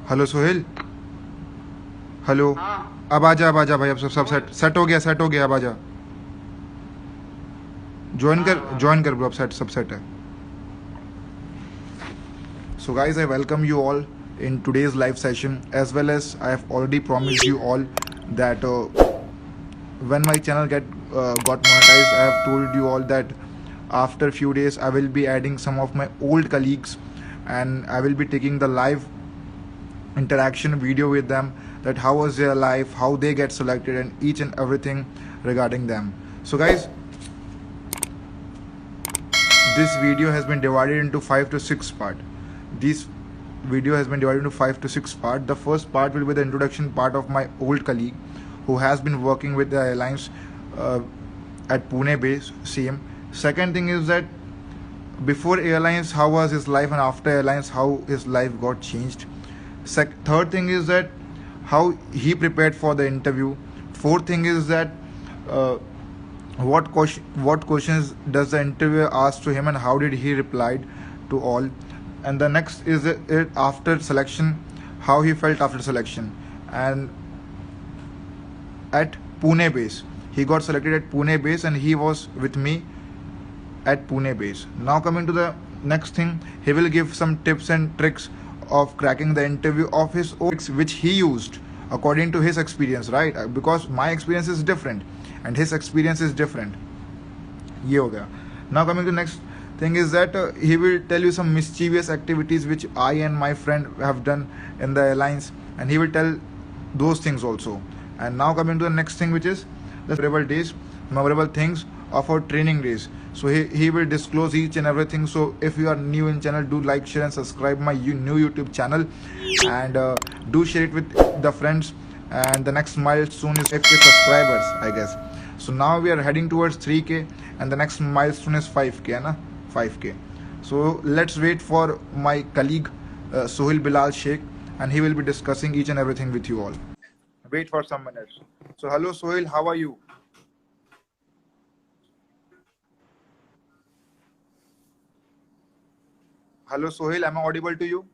Hello Sohail. Hello. हाँ। अब आजा भाई, अब सब बोल। सेट हो गया, अब आजा। हाँ हाँ हाँ। ज्वाइन कर ब्रो, अब सब सेट है। So guys, I welcome you all in today's live session, as well as I have already promised you all that when my channel got monetized, I have told you all that after few days I will be adding some of my old colleagues, and I will be taking the live interaction video with them, that how was their life, how they get selected, and each and everything regarding them. So guys, this video has been divided into 5 to 6 part. This video has been divided into 5 to 6 part. The first part will be the introduction part of my old colleague who has been working with the airlines uh, at Pune base, same. Second thing is that before airlines, how was his life, and after airlines, how his life got changed. Third thing is that how he prepared for the interview. Fourth thing is that uh, what questions does the interviewer ask to him, and how did he replied to all. And the next is it after selection, how he felt after selection. And at Pune base, he got selected at Pune base, and he was with me at Pune base. Now coming to the next thing, he will give some tips and tricks of cracking the interview of his own tricks which he used according to his experience, right? Because my experience is different and his experience is different. ये हो गया. Now coming to next thing is that he will tell you some mischievous activities which I and my friend have done in the airlines, and he will tell those things also. And now coming to the next thing, which is the memorable things of our training days. So he will disclose each and everything. So if you are new in channel, do like, share and subscribe my new YouTube channel, and do share it with the friends. And the next milestone is 5k subscribers, I guess. So now we are heading towards 3k, and the next milestone is 5k, na? 5k. So let's wait for my colleague Sohail Bilal Sheikh, and he will be discussing each and everything with you all. Wait for some minutes. So hello Sohail, how are you? Hello Sohail, am I audible to you?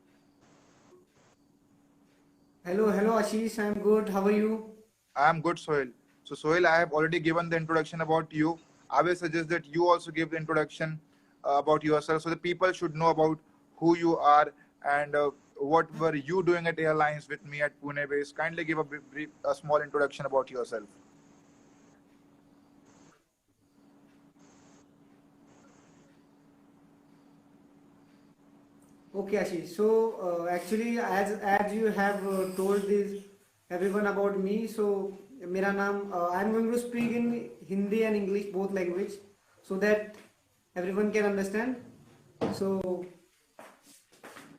Hello Ashish, I'm good. How are you? I am good, Sohail. So Sohail, I have already given the introduction about you. I will suggest that you also give the introduction about yourself, so the people should know about who you are, and what were you doing at airlines with me at Pune base. Kindly give a small introduction about yourself. Okay, Ashish. So actually, as you have told this everyone about me, so मेरा नाम I'm going to speak in Hindi and English both language so that everyone can understand. So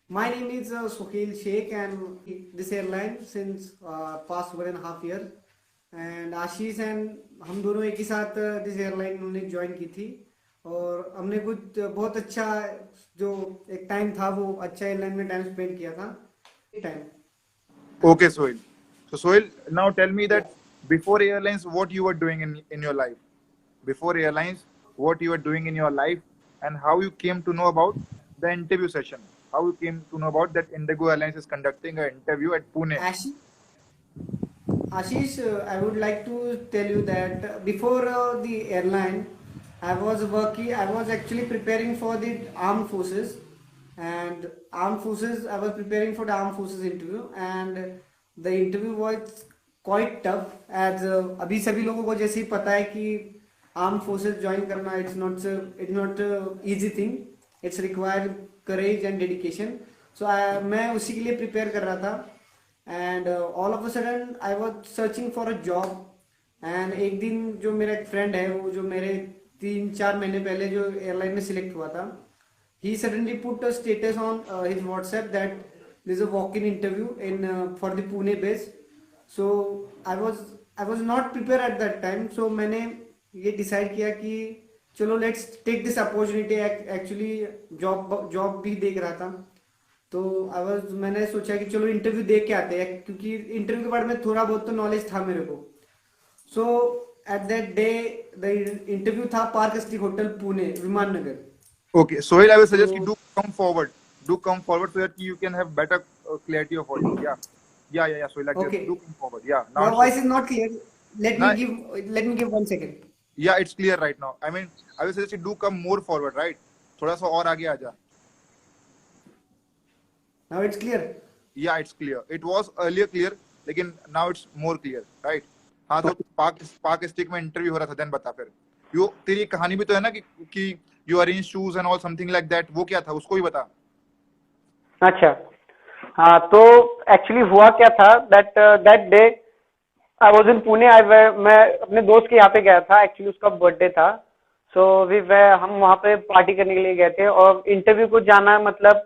my name is Suhail Sheikh and this airline since past 1.5 year and Ashish and हम दोनों एक ही साथ this airline उन्होंने join की थी और हमने कुछ बहुत अच्छा जो एक टाइम था वो अच्छा एयरलाइन में टाइम स्पेंड किया था time Okay, Sohail. So Sohail, now tell me that before airlines, what you were doing in your life. Before airlines, what you were doing in your life, and how you came to know about the interview session. How you came to know about that Indigo Airlines is conducting an interview at Pune. Ashish, Ashish, I would like to tell you that before the airline, I was actually preparing for the armed forces, and armed forces. I was preparing for the armed forces interview, and the interview was quite tough. As अभी सभी लोगों को जैसे ही पता है कि armed forces join करना it's not easy thing. It's required courage and dedication. So मैं उसी के लिए prepare कर रहा था. And all of a sudden I was searching for a job and एक दिन जो मेरा एक फ्रेंड है वो जो मेरे 3-4 महीने पहले जो एयरलाइन में सिलेक्ट हुआ था ही suddenly put a status on his WhatsApp that this a walk in interview in for the Pune base so I was not prepare at that time so मैंने ये डिसाइड किया कि चलो let's take this opportunity actually job भी देख रहा था तो मैंने सोचा कि चलो इंटरव्यू दे के आते हैं क्योंकि इंटरव्यू के बारे में थोड़ा बहुत तो नॉलेज था मेरे को so at that day the interview था Park Street hotel Pune Viman Nagar Okay, Sohail, I will तो suggest you do come forward. Do come forward so that you can have better clarity of audio. Yeah. So like this, Okay. do come forward. Yeah, now Your it's voice okay. is not clear. Let Now, me give 1 second. yeah, it's clear right now. I mean, I will suggest you do come more forward, right? थोड़ा सा और आगे आ जा. Now it's clear. Yeah, it's clear. It was earlier clear, लेकिन now it's more clear, right? हाँ, तो पाक stick में इंटरव्यू हो रहा था, देन बता फिर. यो तेरी कहानी भी तो है ना कि you arrange shoes and all something like that. वो क्या था, उसको भी बता. अच्छा, हाँ, तो एक्चुअली हुआ क्या था that day I was in Pune. मैं अपने दोस्त के यहाँ पे गया था. एक्चुअली उसका बर्थडे था. सो हम वहाँ पे पार्टी करने के लिए गए थे और इंटरव्यू को जाना मतलब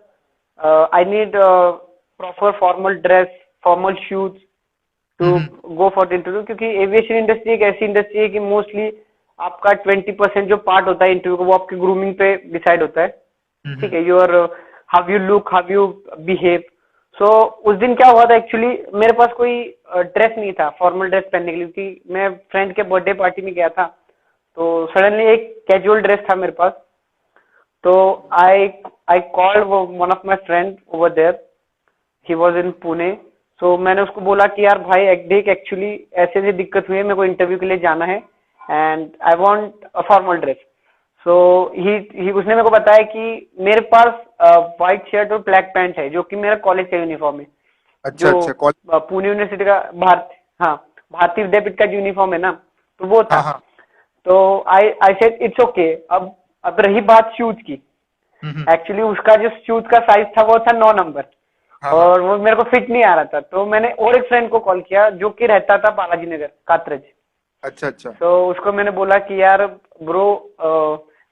I need proper formal dress, formal shoes to go for the interview, क्योंकि एविएशन इंडस्ट्री एक ऐसी इंडस्ट्री है कि मोस्टली आपका 20% जो पार्ट होता है इंटरव्यू का वो आपके ग्रूमिंग पे डिसाइड होता है. ठीक है, your how you look, how you behave. So उस दिन क्या हुआ था, एक्चुअली मेरे पास कोई ड्रेस नहीं था, फॉर्मल ड्रेस पहनने के लिए, क्योंकि मैं फ्रेंड के बर्थडे पार्टी में गया था. तो सडनली एक कैजुअल ड्रेस था मेरे पास. तो I called one of my friend over there, he was in Pune. So मैंने उसको बोला कि यार भाई देख, एक्चुअली ऐसे ऐसी दिक्कत हुई है, मेरे को इंटरव्यू के लिए जाना है and I want a formal dress. So उसने मेरे को बताया कि मेरे पास व्हाइट शर्ट और ब्लैक पैंट है, जो कि मेरा कॉलेज का यूनिफॉर्म है. अच्छा, पुणे यूनिवर्सिटी का भारतीय विद्यापीठ का यूनिफॉर्म है ना, तो वो था. हाँ. तो आई सेड इट्स ओके. अब रही बात शूज की. एक्चुअली उसका जो शूज का साइज था वो था 9 नंबर. और वो मेरे को फिट नहीं आ रहा था. तो मैंने और एक फ्रेंड को कॉल किया जो कि रहता था बालाजी नगर, कात्रज. अच्छा. तो उसको मैंने बोला कि यार ब्रो,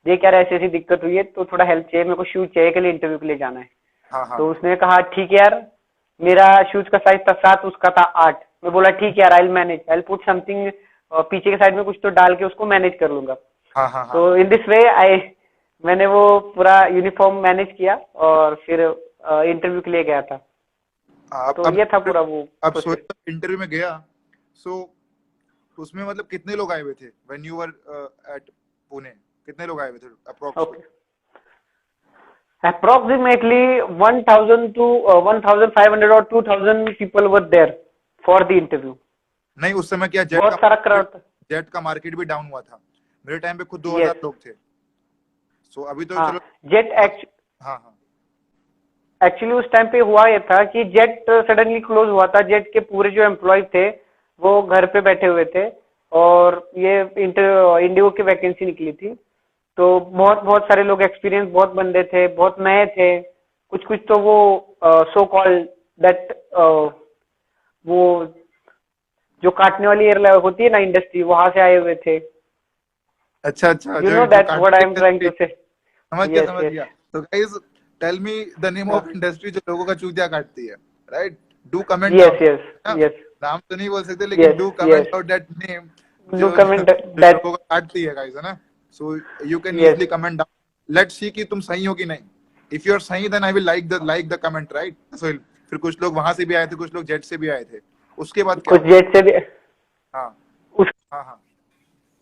देख यार ऐसी ऐसी दिक्कत हुई है, तो थोड़ा हेल्प चाहिए, मेरे को शूज चाहिए के लिए इंटरव्यू के लिए जाना है. तो उसने कहा ठीक है यार, मेरा शूज का साइज था 7, उसका था 8. मैं बोला ठीक है यार, I manage, I put something पीछे के साइड में कुछ तो डाल के उसको मैनेज कर लूंगा. तो इन दिस वे मैंने वो पूरा यूनिफॉर्म मैनेज किया और फिर इंटरव्यू के लिए गया था. तो ये था पूरा वो. अब इंटरव्यू में गया, सो उसमें मतलब कितने लोग आए हुए थे when you were at Pune? कितने लोग आए हुए थे approximately? Approximately 1000 to 1500 or 2000 people were there for the interview. नहीं, उस समय क्या बहुत सारा क्राउड था. जेट का मार्केट भी डाउन हुआ था. मेरे टाइम पे खुद 2000 लोग थे. सो अभी तो चलो जेट एक्चुअली उस टाइम पे हुआ ये था कि जेट सडनली क्लोज हुआ था. जेट के पूरे जो एम्प्लॉय थे वो घर पे बैठे हुए थे और ये इंडिगो की वैकेंसी निकली थी. तो बहुत सारे लोग, एक्सपीरियंस बहुत बंदे थे, बहुत नए थे. कुछ तो वो सो कॉल्ड दैट वो जो काटने वाली एयरलाइन होती है ना इंडस्ट्री, वहां से आए हुए थे. अच्छा. You know that what I am trying to say. समझ गया. तो guys, tell me the name of industry जो लोगों का चूतिया काटती है, राइट? Do comment. यस. नाम तो नहीं बोल सकते, लेकिन do comment out that name. Do comment that लोगों का काटती है गाइस, है ना? So you can easily comment down. Let's see कि तुम सही हो कि नहीं. If you are सही, then I will like the comment, right? So फिर कुछ लोग वहां से भी आए थे, कुछ लोग जेट से भी आए थे. उसके बाद क्या? कुछ जेट से भी. हाँ.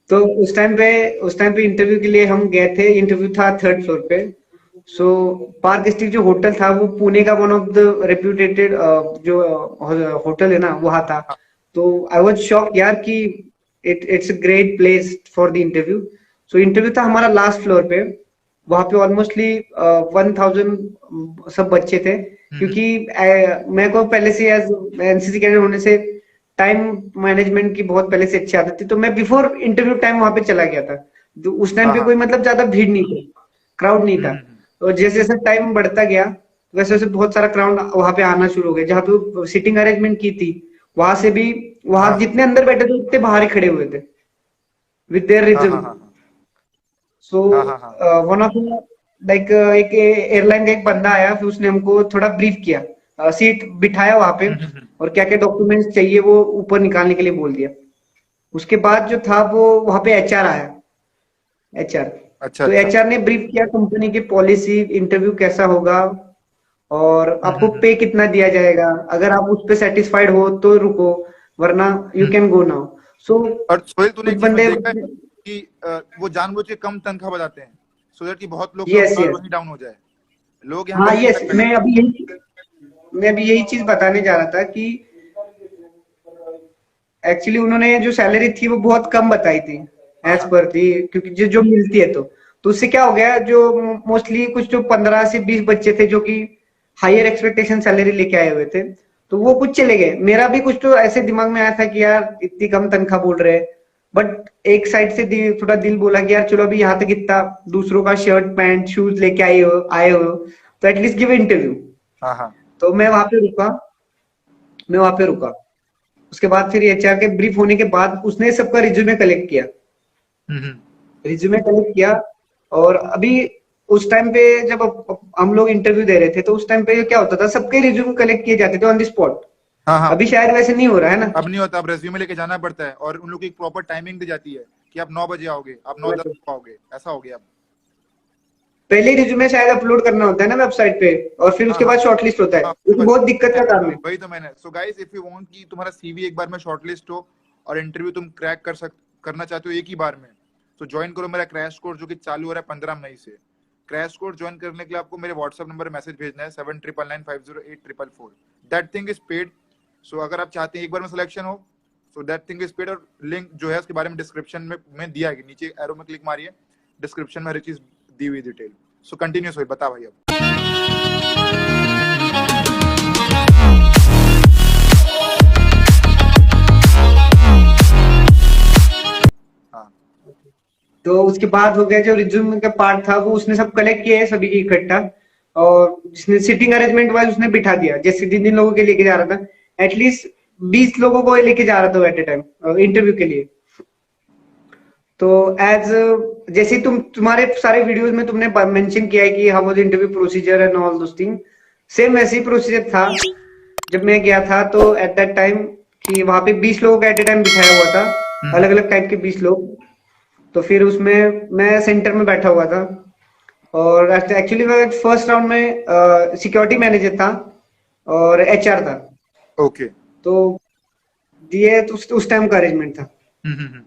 तो उस टाइम पे इंटरव्यू के लिए हम गए थे. इंटरव्यू था 3rd फ्लोर पे. सो पार्क स्ट्रीट जो होटल था वो पुणे का वन ऑफ द रेप्यूटेटेड जो होटल है ना, वहाँ था. तो आई वाज शॉक यार कि it's a great place for the interview. So interview था हमारा लास्ट फ्लोर पे. वहां पे ऑलमोस्टली 1000 सब बच्चे थे, क्योंकि मेरे को पहले से एज एनसीसी कैडेट होने से टाइम मैनेजमेंट की बहुत पहले से अच्छी आदत थी. तो मैं बिफोर इंटरव्यू टाइम वहां पे चला गया था. तो उस टाइम पे कोई मतलब ज्यादा भीड़ नहीं थी, क्राउड नहीं था. और जैसे जैसे टाइम बढ़ता गया वैसे वैसे बहुत सारा क्राउड वहां पे आना शुरू हो गया. जहाँ पे सीटिंग अरेंजमेंट की थी वहां से भी, वहां जितने अंदर बैठे थे उतने बाहर ही खड़े हुए थे with their result. So one of like एक एयरलाइन का एक बंदा आया, फिर उसने हमको थोड़ा ब्रीफ किया, सीट बिठाया वहां पे और क्या क्या डॉक्यूमेंट्स चाहिए वो ऊपर निकालने के लिए बोल दिया. उसके बाद जो था वो वहां पे एचआर आया. तो एचआर ने ब्रीफ किया कंपनी की पॉलिसी, इंटरव्यू कैसा होगा और आपको पे कितना दिया जाएगा. अगर आप उस पे सेटिस्फाइड हो तो रुको, वरना यू कैन गो नाउ. सो और सोहेल, तूने एक चीज देखा है कि वो जानबूझ के कम तनख्वाह बताते हैं सो दैट कि बहुत लोग वहीं डाउन हो जाए. लोग यहाँ मैं अभी यही चीज बताने जा रहा था कि एक्चुअली उन्होंने जो सैलरी थी वो बहुत कम बताई थी हाँ एज हाँ पर थी, क्योंकि जो जो मिलती है तो उससे क्या हो गया, जो मोस्टली कुछ जो 15 से 20 बच्चे थे जो कि हायर एक्सपेक्टेशन सैलरी लेके आए हुए थे, तो वो कुछ चले गए। मेरा भी कुछ तो ऐसे दिमाग में आया था कि यार इतनी कम तनख्वाह बोल रहे हैं, बट एक साइड से थोड़ा दिल बोला कि यार चलो अभी यहाँ तक इतना दूसरों का शर्ट पैंट शूज लेके आए हो तो एटलीस्ट गिव इंटरव्यू। हाँ हाँ। तो मैं वहां पे रुका। उसके बाद फिर एचआर के ब्रीफ होने के बाद उसने सबका रिज्यूमे कलेक्ट किया। हम्म। रिज्यूमे कलेक्ट किया और अभी उस टाइम पे जब हम लोग इंटरव्यू दे रहे थे तो उस टाइम पे क्या होता था, सबके रिज्यूम कलेक्ट किए जाते थे ऑन द स्पॉट। हाँ हाँ। अभी शायद वैसे नहीं हो रहा है ना। अब नहीं होता, अब रेज्यूमे लेके जाना पड़ता है और उन लोग की एक प्रॉपर टाइमिंग दी जाती है कि आप 9 बजे आओगे, आप 9:10 को आओगे, ऐसा हो गया अब। पहले रिज्यूमे शायद अपलोड करना होता है ना वेबसाइट पे, और फिर हाँ उसके हाँ बाद शॉर्टलिस्ट होता है, हाँ, ये तो बहुत दिक्कत का काम है। वही तो मैंने, so guys if you want कि तुम्हारा सीवी एक बार में शॉर्टलिस्ट हो और इंटरव्यू तुम क्रैक करना चाहते हो एक ही बार में, तो ज्वाइन करो मेरा क्रैश कोर्स जो कि चालू हो रहा है 15 मई से। क्रैश कोर्स ज्वाइन करने के लिए आपको मेरे व्हाट्सएप नंबर पे मैसेज भेजना है 7999508444। That thing is paid. So अगर आप चाहते हैं एक बार में सिलेक्शन हो, so that thing is paid. और लिंक जो है उसके बारे में डिस्क्रिप्शन में दिया है, नीचे एरो में क्लिक मारिए, डिस्क्रिप्शन में हर चीज दी हुई डिटेल। सो कंटिन्यूस हो, बता भाई अब। हाँ तो उसके बाद हो गया, जो रिज्यूम का पार्ट था वो उसने सब कलेक्ट किया है सभी की इकट्ठा, और जिसने सिटिंग अरेंजमेंट वाइज उसने बिठा दिया, जैसे जिन जिन लोगों के लेके जा रहा था एटलीस्ट 20 लोगों को लेके जा रहा था एट ए टाइम इंटरव्यू के लिए। तो एज जैसे तुम्हारे सारे वीडियोस में तुमने मेंशन किया है कि how was interview procedure and all those thing, same वैसे ही प्रोसीजर था जब मैं गया था। तो एट दैट टाइम कि वहां पे 20 लोगों का एट ए टाइम बिठाया हुआ था, अलग अलग टाइप के 20 लोग। तो फिर उसमें मैं सेंटर में बैठा हुआ था, और एक्चुअली मैं फर्स्ट राउंड में सिक्योरिटी मैनेजर था और एचआर था। ओके। तो ये तो उस टाइम का अरेंजमेंट था। हम्म।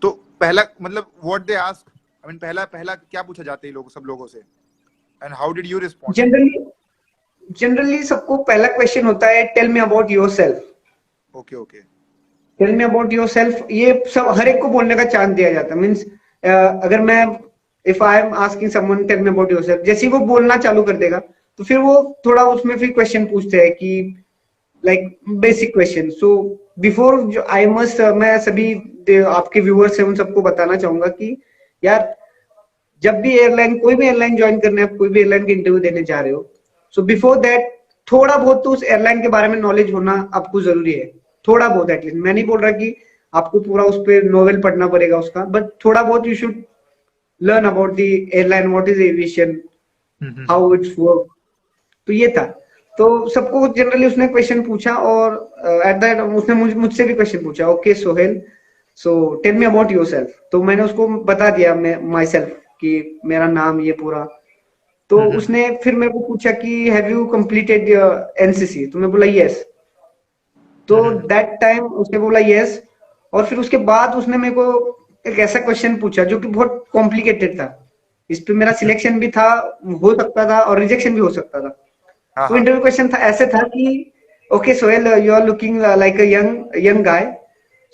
तो पहला मतलब what they ask, I mean पहला पहला क्या पूछा जाता है लोग सब लोगों से, and how did you respond? Generally सबको पहला क्वेश्चन होता है tell me about yourself. Okay okay. Tell me about yourself, ये सब हर एक को बोलने का चांस दिया जाता है। मींस अगर मैं if I am asking someone tell me about yourself, जैसे ही वो बोलना चालू कर देगा तो फिर वो थोड़ा उसमें फिर क्वेश्चन पूछते हैं कि like basic question. So before जो आई मस्ट, मैं सभी आपके व्यूअर्स हैं उन सबको बताना चाहूंगा कि यार जब भी एयरलाइन, कोई भी एयरलाइन ज्वाइन करने, आप कोई भी एयरलाइन के इंटरव्यू देने जा रहे हो, सो बिफोर दैट थोड़ा बहुत तो उस एयरलाइन के बारे में नॉलेज होना आपको जरूरी है। थोड़ा बहुत एटलीस्ट, मैं नहीं बोल रहा कि आपको पूरा उस पर नॉवेल पढ़ना पड़ेगा उसका, बट थोड़ा बहुत you should learn about the airline, what is aviation, how it's work. तो ये था। तो सबको जनरली उसने क्वेश्चन पूछा, और एट दैट उसने मुझसे भी क्वेश्चन पूछा, okay Sohail so tell me about yourself. तो मैंने उसको बता दिया माई सेल्फ कि मेरा नाम ये पूरा। तो उसने फिर मेरे को पूछा कि हैव यू कंप्लीटेड एनसीसी, तो मैं बोला यस। तो दैट टाइम उसने बोला यस, और फिर उसके बाद उसने मेरे को एक ऐसा क्वेश्चन पूछा जो कि बहुत कॉम्प्लिकेटेड था। इस पे मेरा सिलेक्शन भी था, हो सकता था, और रिजेक्शन भी हो सकता था। तो इंटरव्यू क्वेश्चन था, ऐसे था कि okay Sohail you are looking like a young guy,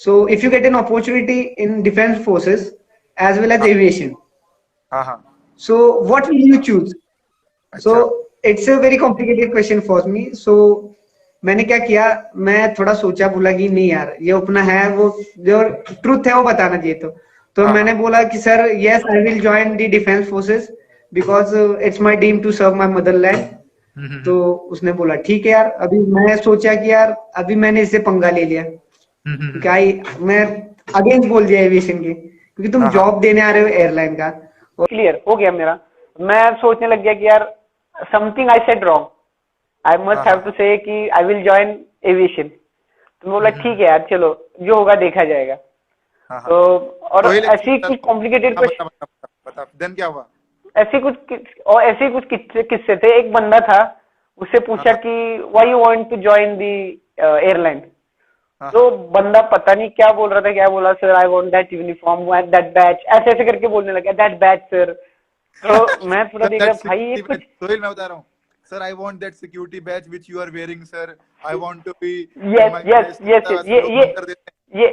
so if you get an opportunity in defence forces as well as aviation, so what will you choose? So it's a very complicated question for me. So मैंने क्या किया, मैं थोड़ा सोचा, बोला कि नहीं यार ये अपना है, वो जो ट्रूथ है वो बताना चाहिए। तो मैंने बोला कि sir yes I will join the defence forces because it's my dream to serve my motherland. तो उसने बोला ठीक है यार। अभी मैं सोचा कि यार अभी मैंने इससे पंगा ले लिया, क्या मैं अगेंस्ट बोल दिया एविएशन के, क्योंकि तुम जॉब देने आ रहे हो एयरलाइन का। क्लियर हो गया मेरा। मैं सोचने लग गया कि यार something I said wrong, I must have to say कि आई विल जॉइन एविएशन। तो बोला ठीक है यार चलो जो होगा देखा जाएगा। तो और ऐसी कुछ कॉम्प्लिकेटेड क्वेश्चन, बता देन क्या हुआ? ऐसे कुछ किस्से थे। एक बंदा था, उससे पूछा कि why you want to join the airline. तो बंदा पता नहीं क्या बोल रहा था, क्या बोला, sir I want that uniform and that batch, ऐसे करके बोलने लगा, दैट बैच सर। तो मैं थोड़ा देख रहा भाई ये कुछ सोहेल मैं बता रहा हूँ, sir, I want that security badge which you are wearing, sir. I want to be yes my yes best. Yes वैसे ये लोग ये बंद कर देते हैं। ये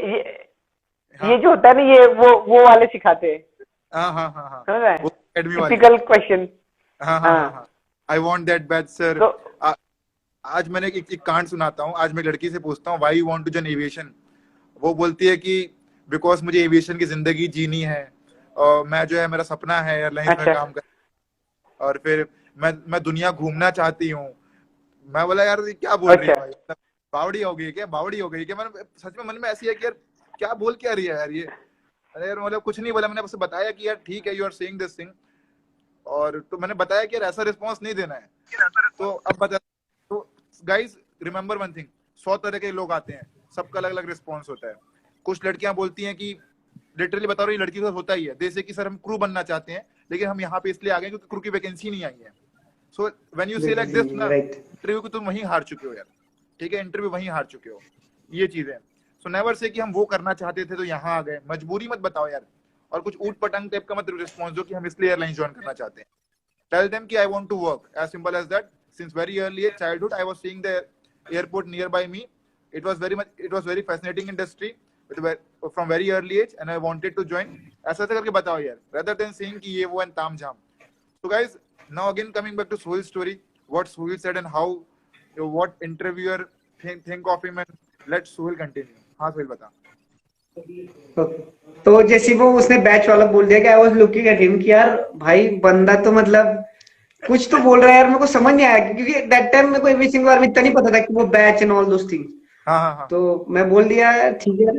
हाँ ये जो होता है ना, ये वो वाले सिखाते हैं, हाँ हाँ हाँ हाँ, समझ रहे वो हैं? एकेडमी वाले। Typical question. हाँ हाँ हाँ हाँ, हाँ, I want that batch sir. तो आज मैंने एक कांड सुनाता हूँ। आज मैं एक लड़की से पूछता हूँ why you want to join aviation. वो बोलती है कि बिकॉज मुझे एविएशन की जिंदगी जीनी है, और मैं जो है मेरा सपना है एयरलाइंस में अच्छा काम कर, और फिर मैं दुनिया घूमना चाहती हूँ। मैं बोला यार ये क्या बोल रही है अच्छा भाई, मतलब बावड़ी हो गई है क्या, बावड़ी हो गई है क्या। मैंने सच में मन में ऐसी है कि यार क्या बोल क्या रही है यार ये। अरे यार मतलब कुछ नहीं बोला, मैंने बस बताया कि यार ठीक है you are saying this thing, और तो मैंने बताया कि यार ऐसा रिस्पॉन्स नहीं देना है। तो अब बता, तो गाइस रिमेंबर वन थिंग, 100 तरह के लोग आते हैं, सबका अलग अलग रिस्पॉन्स होता है। कुछ लड़कियां बोलती हैं कि लिटरली बता रही लड़की को होता ही है, जैसे कि सर हम क्रू बनना चाहते हैं लेकिन हम यहाँ पे इसलिए आ गए क्योंकि क्रू की वैकेंसी नहीं आई है। सो व्हेन यू से लाइक दिस ना, राइट। इंटरव्यू को तुम वहीं हार चुके हो यार, ठीक है, इंटरव्यू वहीं हार चुके हो, ये चीज है। सो नेवर से कि हम वो करना चाहते थे तो यहाँ आ गए, मजबूरी मत बताओ यार, और कुछ ऊट पटांग टाइप का मत रिस्पॉन्स दो कि हम इसलिए एयरलाइन ज्वाइन करना चाहते हैं। टेल देम कि I want to work, as simple as that. Since very early childhood I was seeing the airport nearby me, it was very fascinating industry from very early age and I wanted to join। ऐसा करके बताओ यार, rather than saying कि ये वो and ताम झाम। So guys, now again coming back to Sohail's story, what Sohail said and how what interviewer think of him, and let Sohail continue। हाँ सोहेल बता। तो जैसे वो उसने बैच वाला बोल दिया कि I was looking at him कि यार भाई बंदा तो मतलब कुछ तो बोल रहा है यार, मेरे को समझ नहीं आया क्योंकि दैट टाइम मेरे को एवरीथिंग के बारे में इतना नहीं पता था कि वो batch and all those things. हाँ हाँ हाँ तो मैं बोल दिया ठीक है,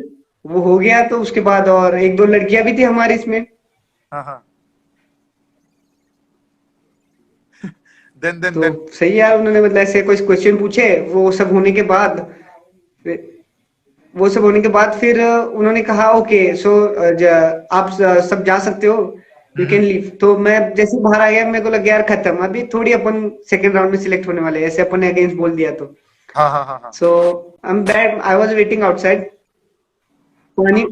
वो हो गया। तो उसके बाद और एक दो लड़कियां भी थी हमारी इसमें। हाँ हाँ। then तो सही है यार, उन्होंने मतलब ऐसे कुछ क्वेश्चन पूछे, वो सब होने के बाद फिर उन्होंने कहा ओके सो आप सब जा सकते हो, यू कैन लीव। तो मैं जैसे बाहर आ गया मेरे को लग गया यार खत्म, अभी थोड़ी अपन सेकंड राउंड में सिलेक्ट होने वाले हैं, ऐसे अपन ने अगेंस्ट बोल दिया तो। हाँ हाँ हाँ हाँ so I am back, I was waiting outside. पानी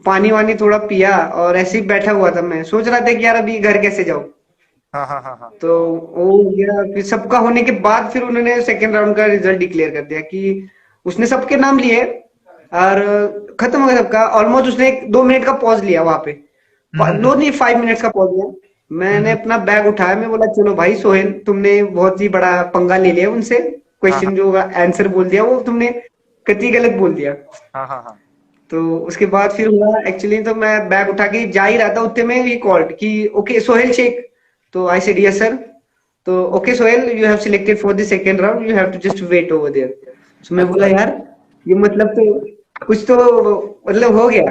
पानी वानी थोड़ा पिया और ऐसे ही बैठा हुआ था। मैं सोच रहा था कि यार अभी घर कैसे जाऊं। हाँ हाँ हाँ हाँ। तो वो गया, फिर सबका होने के बाद फिर उन्होंने सेकंड राउंड का रिजल्ट डिक्लेयर कर दिया कि उसने सबके नाम लिए और खत्म हो गया सबका। ऑलमोस्ट उसने 2 मिनट का पॉज लिया वहां पे, नो नहीं 5 मिनट्स का पॉज लिया। मैंने अपना बैग उठाया, मैं बोला चलो भाई सोहेल तुमने बहुत ही बड़ा पंगा ले लिया उनसे, क्वेश्चन जो आंसर बोल दिया वो तुमने कतई गलत बोल दिया। हाँ हाँ हाँ। तो उसके बाद फिर हुआ एक्चुअली, तो मैं बैग उठा के जा ही रहा था, उतने में ही कॉल्ड कि ओके सोहेल शेख। तो आई सेड यस सर। तो okay Sohail you have selected for the second round, you have to just wait over there. So मैं बोला यार ये मतलब तो कुछ तो मतलब हो गया।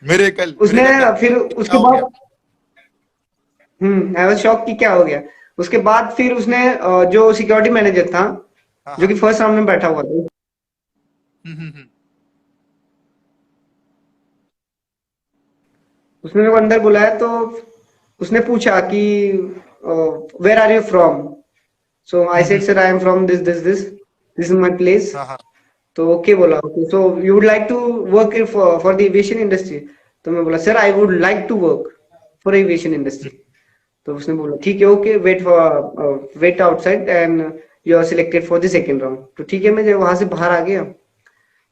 मेरे कल उसने फिर उसके बाद आई वाज शॉक कि क्या हो गया। उसके बाद फिर उसने जो सिक्योरिटी मैनेजर था जो कि फर्स्ट राउंड में बैठा हुआ था, उसने मेरे को अंदर बुलाया। तो उसने पूछा कि where are you from. So I said sir I am from this is my place. तो ओके बोला, okay so you would like to work for the aviation industry. तो मैं बोला sir I would like to work for aviation industry. तो उसने बोला ठीक है okay wait outside and you are selected for the second round. तो ठीक है, मैं वहां से बाहर आ गया।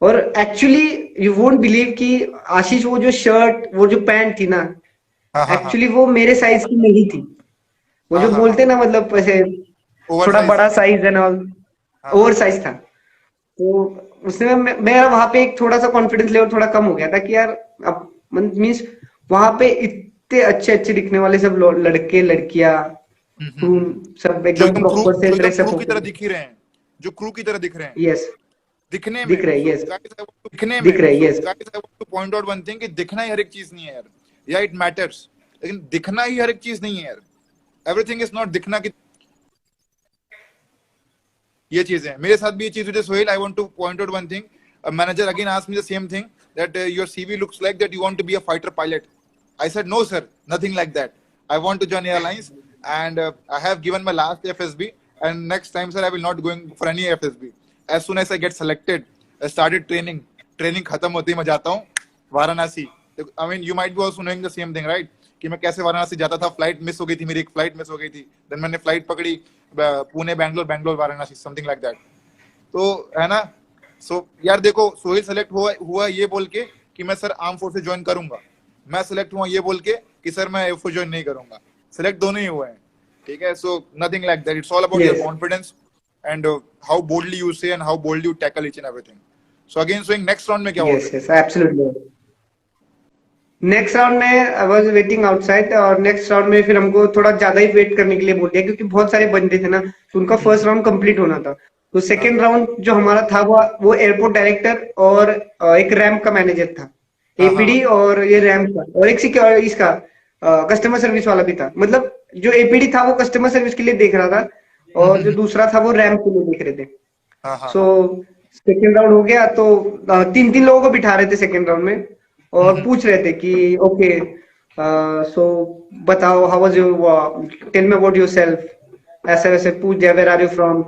और एक्चुअली यू वोंट बिलीव कि आशीष वो जो शर्ट वो जो पैंट थी ना, एक्चुअली वो मेरे साइज की नहीं थी। वो जो बोलते ना मतलब ऐसे थोड़ा बड़ा साइज है ना, ओवर साइज था। तो उसने मेरा वहां पे एक थोड़ा सा कॉन्फिडेंस लेवल थोड़ा कम हो गया था कि यार अब मीन्स वहां पे इतने अच्छे अच्छे दिखने वाले सब लड़के लड़कियां सब एकदम प्रॉपर से ड्रेसअप क्रू की तरह दिख रहे हैं, जो क्रू की तरह दिख रहे हैं। यस दिखने में दिख रहे, यस दिखने में दिख रहे, yes. Point out one thing कि दिखना ही हर एक चीज नहीं है यार, या इट मैटर्स, लेकिन दिखना ही हर एक चीज नहीं है यार। एवरीथिंग इज नॉट दिखना की, ये चीज है। मेरे साथ भी ये चीज हुई। Sohail I want to point out one thing, manager again asked me the same thing that your CV looks like that you want to be a fighter pilot. I said no sir, nothing like that. I want to join airlines and I have given my last FSB and next time sir I will not going for any FSB. As soon as I get selected I started training खत्म होती मैं जाता हूँ Varanasi. I mean you might be also knowing the same thing right, कि मैं कैसे वाराणसी जाता था। फ्लाइट मिस हो गई थी मेरी, एक फ्लाइट मिस हो गई थी, देन मैंने फ्लाइट पकड़ी Pune Bangalore, Bangalore Varanasi, something like that. तो है ना, सो यार देखो, सोहेल सेलेक्ट हुआ ये बोल के कि मैं सर आर्म फोर्सेस ज्वाइन करूंगा, मैं सेलेक्ट हुआ ये बोल के कि सर मैं एयरफोर्स ज्वाइन नहीं करूंगा। सेलेक्ट दोनों ही हुए हैं, ठीक है। So nothing like that, it's all about your Yes. Confidence and how boldly you say and how boldly you tackle each and everything. So again स्विंग, नेक्स्ट राउंड में क्या हुआ? Yes, yes, absolutely. Next round में I was waiting outside, और next round में फिर हमको थोड़ा ज्यादा ही वेट करने के लिए बोल दिया, क्योंकि बहुत सारे बंदे थे ना, तो उनका फर्स्ट राउंड कंप्लीट होना था। तो सेकेंड राउंड जो हमारा था वो एयरपोर्ट डायरेक्टर और एक रैम्प का मैनेजर था, एपीडी और ये रैम्प का, और एक सिक्योर इसका कस्टमर सर्विस वाला भी था। मतलब जो एपीडी था वो कस्टमर सर्विस के लिए देख रहा था, और जो दूसरा था वो रैम्प के लिए देख रहे थे। सो सेकेंड राउंड हो गया, तो तीन तीन लोगों को बिठा रहे थे सेकेंड राउंड में, और पूछ रहे थे कि ओके सो बताओ how was your, tell me about yourself, ऐसे वैसे पूछ दिया, where are you from,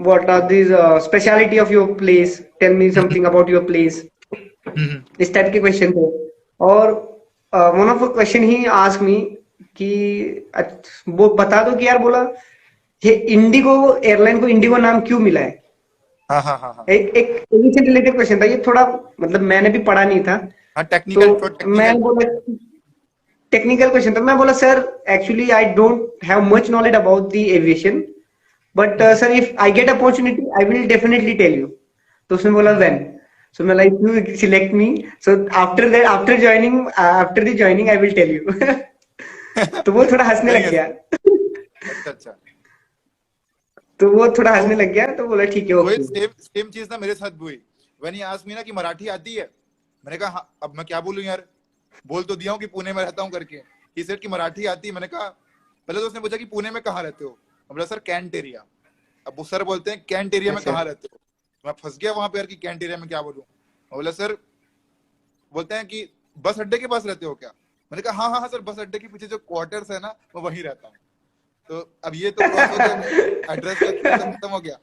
what are this speciality of your place, tell me something about your place, इस टाइप के क्वेश्चन थे। और one of the question he ask me कि वो बता दो कि यार, बोला ये इंडिगो एयरलाइन को इंडिगो नाम क्यों मिला है। एक एविएशन रिलेटेड क्वेश्चन था ये, थोड़ा मतलब मैंने भी पढ़ा नहीं था, तो मैं बोला टेक्निकल क्वेश्चन था। मैं बोला sir actually I don't have much knowledge about the aviation, but sir if I get opportunity I will definitely tell you. तो उसने बोला व्हेन, सो मैं like you select me, so after that, after the joining I will tell you. तो वो थोड़ा हंसने लग गया। अच्छा, तो वो थोड़ा हंसने लग गया, तो बोला ठीक है ओके। सेम चीज ना मेरे साथ भी हुई। व्हेन ही आस्क्ड मी ना कि मराठी आती है, मैंने कहा हाँ, अब मैं क्या बोलूं यार, बोल तो दिया हूं कि पुणे में रहता हूं करके। ही सेड कि मराठी आती है। मैंने कहा, पहले तो उसने पूछा कि पुणे में कहाँ रहते हो, मैं बोला सर कैंट एरिया। अब वो सर बोलते हैं कैंट एरिया में कहाँ रहते हो, मैं फंस गया वहां पे यार कि कैंट एरिया में क्या बोलूं। मैं बोला सर, बोलते हैं कि बस अड्डे के पास रहते हो क्या। मैंने कहा हाँ हाँ सर, बस अड्डे के पीछे जो क्वार्टर्स है ना, मैं वहीं रहता हूँ। तो अब ये तो एड्रेस खत्म हो गया।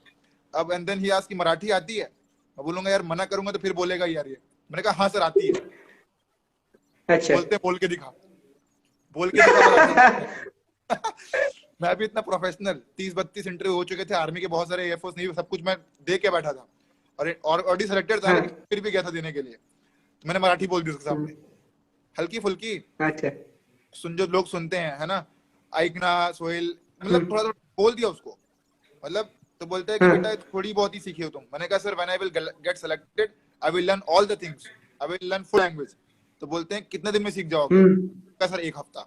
अब एंड देन ही आस्क्ड कि मराठी आती है, मैं बोलूंगा यार मना करूंगा तो फिर बोलेगा यार ये। मैंने कहा हाँ सर आती है। अच्छा, बोलते बोल के दिखा, बोल के दिखा। मैं भी इतना प्रोफेशनल, 30-32 इंटरव्यू हो चुके थे, आर्मी के बहुत सारे, एयरफोर्स नहीं, सब कुछ मैं दे के बैठा था, और ऑलरेडी सिलेक्टेड था, लेकिन फिर भी गया था देने के लिए। तो मैंने मराठी बोल दी उसके सामने, हल्की फुल्की। अच्छा, सुन जो लोग सुनते हैं, है ना, आइकना सोहेल, मतलब थोड़ा थोड़ा बोल दिया उसको, मतलब। तो बोलते हैं कि बेटा थोड़ी बहुत ही सीखी हो तुम। मैंने कहा sir when I will get selected I will learn all the things, I will learn full language. तो बोलते हैं कितने दिन में सीख जाओगे। कहा सर 1 हफ्ता।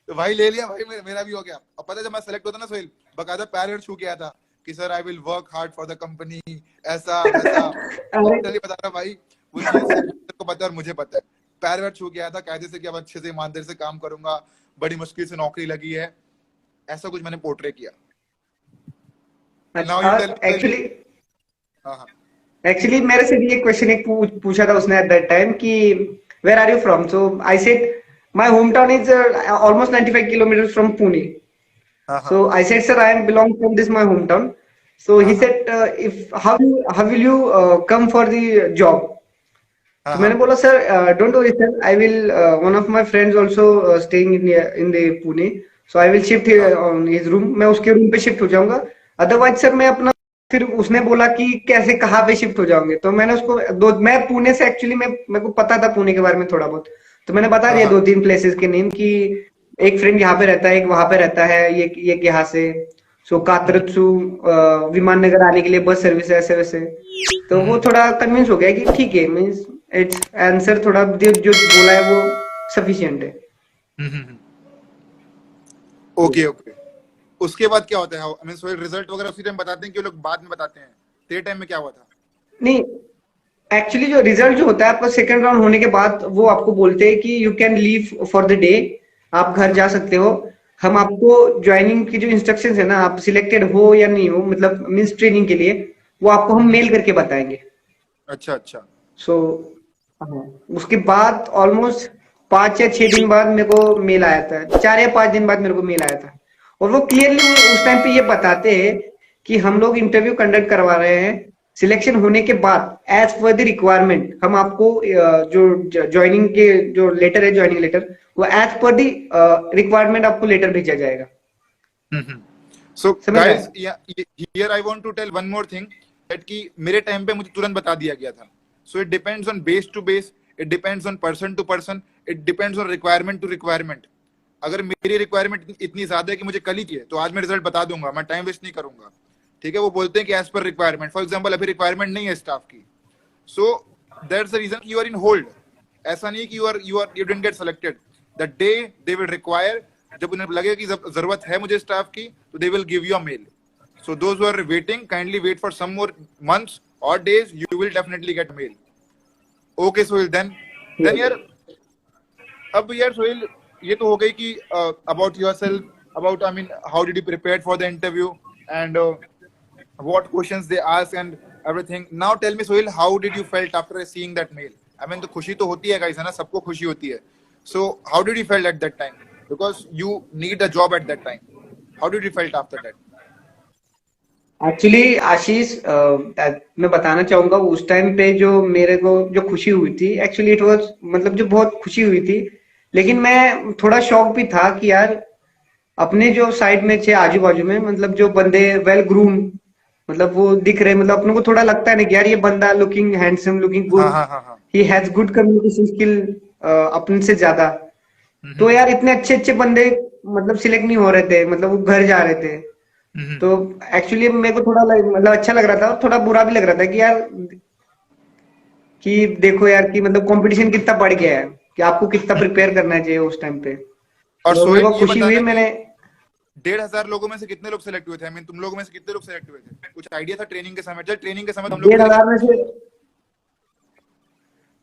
तो भाई ले लिया भाई, मेरा भी हो गया। अब पता है जब मैं सेलेक्ट होता ना सोहेल, बकायदा पैर छू के आया था कि sir I will work hard for the company, ऐसा वैसा। बता रहा भाई, वो चीज को पता है और मुझे पता है। पैर वैर छू के आया था कायदे से कि अब अच्छे से ईमानदारी से काम करूंगा, बड़ी मुश्किल से नौकरी लगी है, ऐसा कुछ मैंने पोर्ट्रे किया। एक्चुअली मेरे से भी एक क्वेश्चन एक पूछा था उसने एट दैट टाइम कि where are you from, so I said my home town is almost 95 kilometres from Pune. So I said sir I am belong from this my home town. So he said if how will you come for the job. तो मैंने बोला sir don't worry sir, I will one of my friends also staying in the Pune, so I will shift on his room, मैं उसके room पे shift हो जाऊंगा। Otherwise sir मैं अपना, फिर उसने बोला कि कैसे कहाँ पे शिफ्ट हो जाओगे। तो मैंने उसको मैं पुणे से एक्चुअली मेरे को पता था पुणे के बारे में थोड़ा बहुत, तो मैंने बता दिया 2-3 प्लेसेस के नेम कि एक फ्रेंड यहाँ पे रहता है, एक वहां पे रहता है, ये यहाँ से, सो कातरत्सु विमान नगर आने के लिए बस सर्विस है, ऐसे वैसे। तो वो थोड़ा कन्विंस हो गया कि ठीक है, मीन्स इट्स आंसर थोड़ा जो बोला है वो सफिशिएंट है। Okay okay. उसके बाद क्या होता है, आई मीन सो रिजल्ट वगैरह उसी टाइम बताते हैं कि लोग बाद में बताते हैं? तेरे टाइम में क्या हुआ था? नहीं, एक्चुअली जो रिजल्ट जो होता है आपका सेकंड राउंड होने के बाद, वो आपको बोलते हैं कि you can leave for the day, आप घर जा सकते हो। हम आपको ज्वाइनिंग की जो इंस्ट्रक्शंस है ना, आप सिलेक्टेड हो या नहीं हो, मतलब मींस ट्रेनिंग के लिए, वो आपको हम मेल करके बताएंगे। अच्छा अच्छा। सो उसके बाद ऑलमोस्ट 5 या 6 दिन बाद मेरे को मेल आया था, 4 या 5 दिन बाद मेरे को मेल आया था, और वो क्लियरली उस टाइम पे ये बताते हैं कि हम लोग इंटरव्यू कंडक्ट करवा रहे हैं सिलेक्शन होने के बाद एज पर द रिक्वायरमेंट हम आपको जो ज्वाइनिंग के जो लेटर है, ज्वाइनिंग लेटर, वो एज पर द रिक्वायरमेंट आपको लेटर भेजा जाएगा। So समझ रहे guys, हैं? yeah, here I want to tell one more thing that कि मेरे टाइम पे मुझे तुरंत बता दिया गया था। So it depends on base to base, it depends on person to person, it depends on requirement to requirement. अगर मेरी रिक्वायरमेंट इतनी ज्यादा है कि मुझे कल ही चाहिए तो आज मैं रिजल्ट बता दूंगा, मैं टाइम वेस्ट नहीं करूंगा। ठीक है, वो बोलते हैं कि एज पर रिक्वायरमेंट, फॉर एग्जांपल अभी रिक्वायरमेंट नहीं है स्टाफ की, so that's the reason you are in hold. ऐसा नहीं कि you didn't get selected, the day they will require, जब उन्हें लगे कि जरूरत है मुझे स्टाफ की, तो they will give you a mail. So those who are waiting, kindly wait for some more months और days, you will definitely get mail. Okay Sohail, then यार अब यार सोहेल, ये तो हो गई कि about yourself, about I mean how did you prepare for the interview and what questions they ask and everything. Now tell me Sohail, how did you felt after seeing that mail? I mean, तो खुशी तो होती है guys, है ना, सबको खुशी होती है। So how did you felt at that time? Because you need a job at that time. How did you felt after that? Actually Ashish, मैं बताना चाहूंगा उस टाइम पे जो मेरे को जो खुशी हुई थी, एक्चुअली इट वाज मतलब जो बहुत खुशी हुई थी, लेकिन मैं थोड़ा शॉक भी था कि यार अपने जो साइड में थे आजू बाजू में, मतलब जो बंदे वेल ग्रूम, मतलब वो दिख रहे, मतलब अपने को थोड़ा लगता है ना कि यार ये बंदा लुकिंग हैंडसम, लुकिंग हाँ गुड, हाँ हाँ हाँ। He has good communication skill अपने से ज्यादा। तो यार इतने अच्छे अच्छे बंदे मतलब सिलेक्ट नहीं हो रहे थे, मतलब वो घर जा रहे थे। तो एक्चुअली मेरे को थोड़ा मतलब अच्छा लग रहा था और थोड़ा बुरा भी लग रहा था कि यार कि देखो यार कि मतलब कंपटीशन कितना बढ़ गया है, कि आपको कितना प्रिपेयर करना चाहिए उस टाइम पे। और तो मेरे सोहेल को ये खुशी हुई, बताना कि मैंने 1,500 लोगों में से कितने लोग सेलेक्ट हुए थे? आई मीन तुम लोगों में से कितने लोग सेलेक्ट हुए थे? कुछ आइडिया था ट्रेनिंग के समय? जब ट्रेनिंग के समय तुम लोग 1,500 में से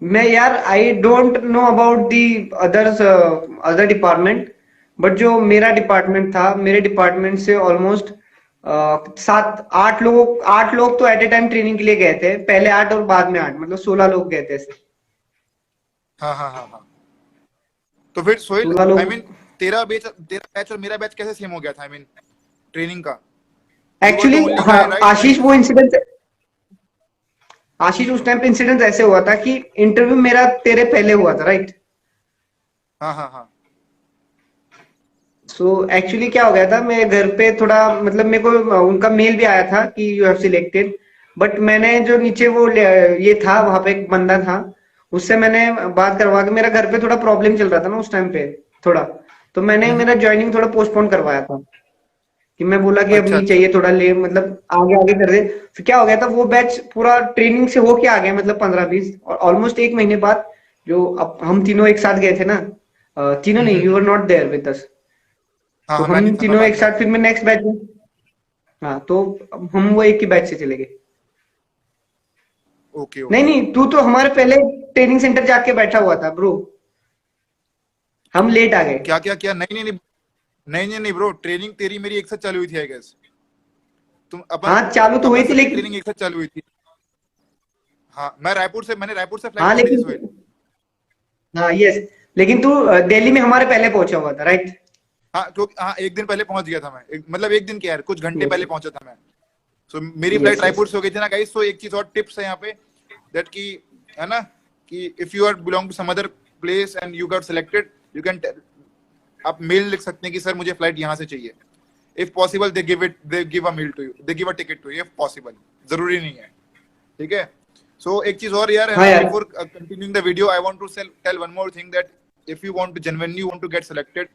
मैं यार I don't know about the others other department, but जो मेरा डिपार्टमेंट था, मेरे डिपार्टमेंट से ऑलमोस्ट 8 लोग तो एट ए टाइम ट्रेनिंग के लिए गए थे, पहले 8 और बाद में 8, मतलब 16 लोग गए थे ऐसे। हाँ हाँ हाँ हाँ। तो फिर सोहेल 16 आई लोग मीन तेरा बैच और मेरा बैच कैसे सेम हो गया था? आई मीन ट्रेनिंग का you were the actually. Only हाँ गाय राइट? आशीष, वो इंसिडेंट, आशीष उस टाइम पे इंसिडेंट ऐसे हुआ था कि इंटरव्यू मेरा तेरे पहले हुआ था, राइट? हाँ हाँ हाँ। सो एक्चुअली क्या हो गया था, मैं घर पे थोड़ा मतलब मेरे को उनका मेल भी आया था कि यू हैव सिलेक्टेड, बट मैंने जो नीचे वो ये था, वहां पे एक बंदा था, उससे मैंने बात करवा के, मेरा घर पे थोड़ा प्रॉब्लम चल रहा था ना उस टाइम पे थोड़ा, तो मैंने मेरा ज्वाइनिंग थोड़ा पोस्टपोन करवाया था, कि मैं बोला कि अब अच्छा नहीं अच्छा। चाहिए, थोड़ा ले मतलब आगे आगे कर दे। फिर क्या हो गया था, वो बैच पूरा ट्रेनिंग से होके आ गया, मतलब 15-20, और ऑलमोस्ट 1 महीने बाद जो अब हम तीनों एक साथ गए थे ना, तीनों नहीं, you were not there with us. हाँ तो हाँ, मैं नहीं हम था, मैं तीनों बाद एक में साथ आया। फिर मैं नेक्स्ट बैच में, हाँ तो हम वो एक ही बैच से चले गए। ओके नहीं ओके। नहीं, तू तो हमारे पहले ट्रेनिंग सेंटर जाके बैठा हुआ था ब्रो, हम लेट आ गए। क्या क्या क्या? नहीं नहीं नहीं नहीं नहीं नहीं ब्रो, ट्रेनिंग तेरी मेरी एक साथ चालू हुई थी आई गेस। तुम अपन हाँ चालू तो हुई अपन थी सबकी लेकिन, ट्रेनिंग एक साथ चालू हुई थी। हाँ, मैंने रायपुर से फ्लाइट हाँ पकड़ी थी लेकिन, सोहेल। हाँ यस, लेकिन तू दिल्ली में हमारे पहले पहुंचा हुआ था, राइट? हाँ क्योंकि हाँ एक दिन पहले पहुंच गया था मैं, मतलब एक दिन क्या यार, कुछ घंटे यस पहले पहुंचा था मैं। सो मेरी फ्लाइट यस यस। रायपुर से हो गई थी ना गाइस। सो एक चीज और टिप्स है यहाँ पे, दैट की है ना, कि if you are belong to some other place and you got selected, you can, आप मेल लिख सकते हैं कि सर मुझे फ्लाइट यहाँ से चाहिए। If possible they give a mail to you, they give a ticket to you if possible, जरूरी नहीं है। ठीक है। सो एक चीज और यार है हाँ ना, यार, before continuing the video I want to tell one more thing, that if you want to genuinely want to get selected,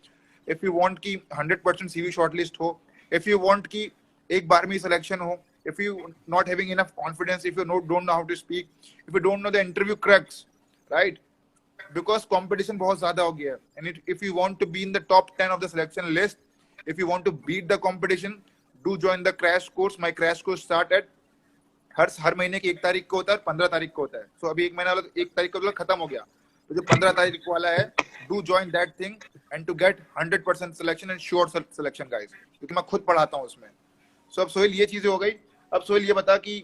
if you want की 100% सीवी शॉर्टलिस्ट हो, इफ यू वांट की एक बार में सिलेक्शन हो, if you not having enough confidence, if you don't know how to speak, if you don't know the interview cracks, right? Because competition बहुत ज्यादा हो गया है, and if you want to be in the top 10 of the selection list, if you want to beat the competition, do join the crash course. My crash course start at हर महीने की 1 तारीख को होता है, 15 तारीख को होता है। सो अभी 1 महीना 1 तारीख को खत्म हो गया, तो जो 15 तारीख को वाला है, do join that thing and to get 100% selection and sure selection guys, क्योंकि मैं खुद पढ़ाता हूँ उसमें। सो अब सोहेल ये चीजें हो गई। अब सोहेल ये बता कि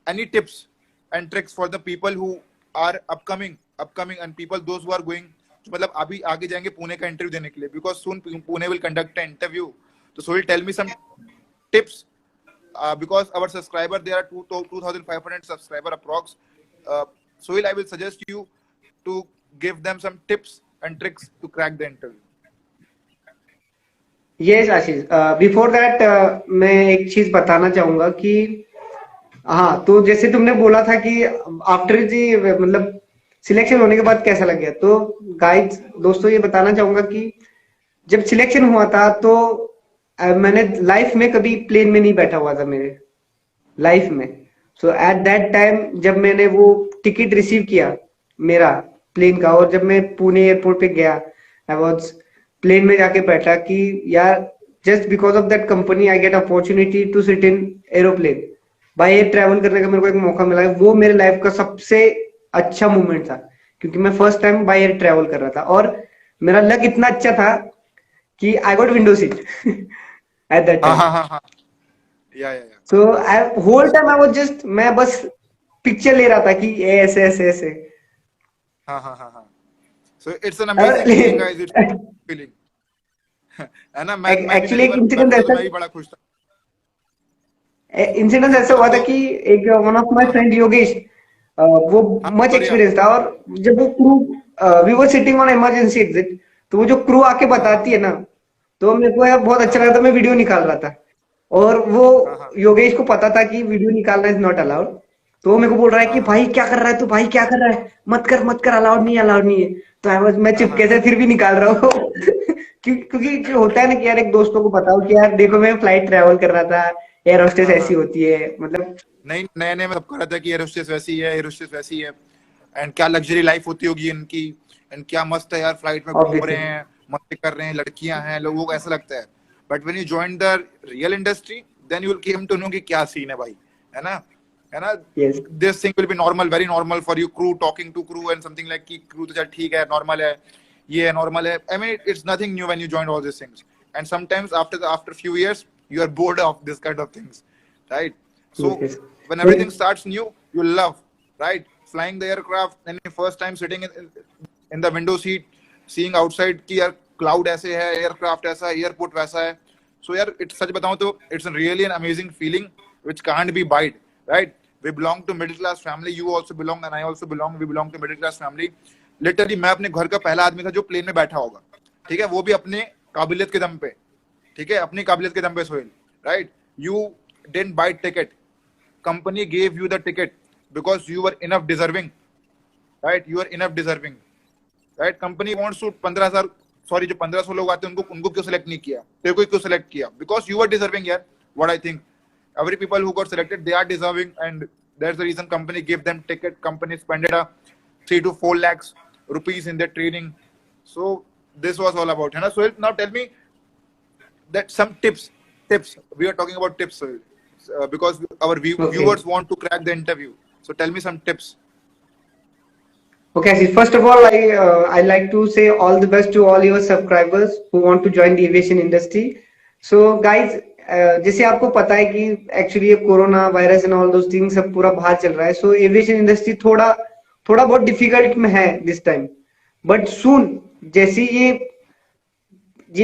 any tips and tricks for the people who are upcoming and people those who are going, मतलब अभी आगे जाएंगे पुणे का इंटरव्यू देने के लिए, because soon Pune will conduct an interview. तो Sohail tell me some tips because our subscriber, there are 2,500 subscriber approx. Sohail, I will suggest you to give them some tips and tricks to crack the interview. Yes Ashish, before that मैं एक चीज बताना चाहूंगा कि हाँ, तो जैसे तुमने बोला था कि आफ्टर जी मतलब सिलेक्शन होने के बाद कैसा लग गया, तो गाइस दोस्तों ये बताना चाहूंगा कि जब सिलेक्शन हुआ था तो मैंने लाइफ में कभी प्लेन में नहीं बैठा हुआ था मेरे लाइफ में। सो एट दैट टाइम जब मैंने वो टिकट रिसीव किया मेरा प्लेन का, और जब मैं पुणे एयरपोर्ट पे गया, आई वॉज प्लेन में जाके बैठा कि यार just because of that company I get opportunity to sit in aeroplane, by air travel करने का मेरे को एक मौका मिला है। वो मेरे लाइफ का सबसे अच्छा मोमेंट था, क्योंकि मैं first time bye air travel कर रहा था, और मेरा लक इतना अच्छा था कि I got window seat at that time. So I whole time I was just, मैं बस पिक्चर ले रहा था कि ऐसे ऐसे ऐसे। So it's an amazing feeling, guys. It's a feeling. है ना? मैं एक्चुअली एक इंसिडेंट ऐसा, मैं भी बड़ा खुश था। इंसिडेंट ऐसा हुआ था कि एक one of my friend Yogesh, वो मच एक्सपीरियंस था, और जब वो crew we were sitting on emergency exit, तो वो जो क्रू आके बताती है ना, तो मेरे को यार बहुत अच्छा लगा था। मैं वीडियो निकाल रहा था, और वो योगेश को पता था कि वीडियो निकालना इज नॉट अलाउड, तो वो मेरे को बोल रहा है कि भाई क्या कर रहा है तू, भाई क्या कर रहा है, मत कर, अलाउड नहीं है। तो मैं चिपके से फिर भी निकाल रहा हूँ क्योंकि जो होता है ना कि यार एक दोस्तों को बताओ कि यार देखो मैं फ्लाइट ट्रैवल कर रहा था, एयर होस्टेस ऐसी होती है, मतलब नहीं, नए में सबको रहता है कि एयर होस्टेस वैसी है, एयर होस्टेस वैसी है, एंड क्या लग्जरी लाइफ होती होगी इनकी, एंड क्या मस्त है यार, फ्लाइट में घूम रहे हैं, मस्ती कर रहे हैं, लड़कियां हैं, लोगों को ऐसा लगता है। But when you join the real industry, then you will came to know कि क्या सीन है भाई, है ना? This thing will be normal, very normal for you, crew talking to crew and something like कि क्रू तो चल ठीक है, नॉर्मल है, ये नॉर्मल है। I mean it's nothing new when you join all this things, and sometimes after few years you are bored of this kind of things, right? So when everything starts new, you love, right, flying the aircraft, and the first time sitting in the window seat, seeing outside कि यार cloud ऐसे है, aircraft ऐसा है, airport वैसा है। So यार it's सच बताऊं तो it's really an amazing feeling which can't be bought, right? We belong to middle class family, you also belong and I also belong, we belong to middle class family. Literally मैं अपने घर का पहला आदमी था जो प्लेन में बैठा होगा, ठीक है, वो भी अपने काबिलियत के दम पे, ठीक है, अपनी काबिलियत के दम पे Sohail, right? You didn't buy ticket, company gave you the ticket because you were enough deserving, right? You are enough deserving, right? Company wants to 15,000, sorry जो 1500 लोग आते हैं उनको क्यों सिलेक्ट नहीं किया, तेरे को क्यों सिलेक्ट किया? बिकॉज यू आर डिजर्विंग यार। What I think every people who got selected, they are deserving, and that's the reason company gave them ticket, company spent 3 to 4 lakhs rupees in their training. So this was all about, है ना? So now tell me that some tips, we are talking about tips, because our viewers want to crack the interview, so tell me some tips. Okay, first of all, I like to say all the best to all your subscribers who want to join the aviation industry. So guys, जैसे आपको पता है कि actually ये corona virus and all those things सब पूरा बाहर चल रहा है, सो एविएशन इंडस्ट्री थोड़ा बहुत डिफिकल्ट में है दिस टाइम, बट सून जैसे ये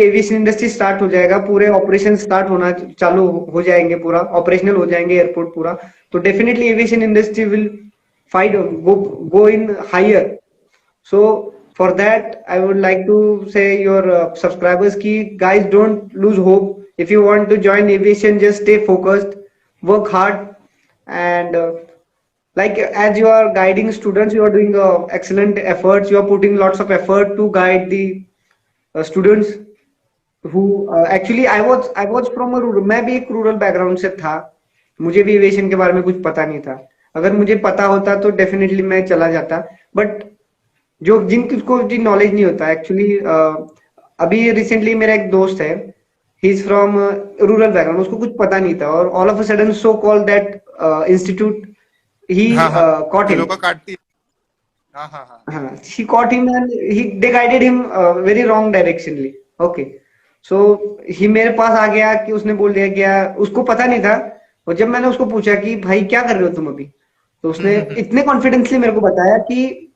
एविएशन इंडस्ट्री स्टार्ट हो जाएगा, पूरे ऑपरेशन स्टार्ट होना चालू हो जाएंगे, पूरा ऑपरेशनल हो जाएंगे एयरपोर्ट पूरा, तो definitely aviation industry will fight go in higher. So for that I would like to say your subscribers ki guys don't lose hope. If you want to join aviation, just stay focused, work hard, and like as you are guiding students, you are doing excellent efforts, you are putting lots of effort to guide the students who actually I was from a rural, मैं भी एक rural background से था, मुझे भी aviation के बारे में कुछ पता नहीं था, अगर मुझे पता होता तो डेफिनेटली मैं चला जाता, बट जो जिनको नॉलेज नहीं होता एक्चुअली, अभी रिसेंटली मेरा एक दोस्त है, he is from rural background, उसको कुछ पता नहीं था, और all of a sudden so called that institute he cot him, he caught him and they guided him very wrong directionally. Okay, so he मेरे पास आ गया कि उसने बोल दिया क्या, उसको पता नहीं था, और जब मैंने उसको पूछा कि भाई क्या कर रहे हो तुम अभी, तो उसने इतने कॉन्फिडेंसली मेरे को बताया कि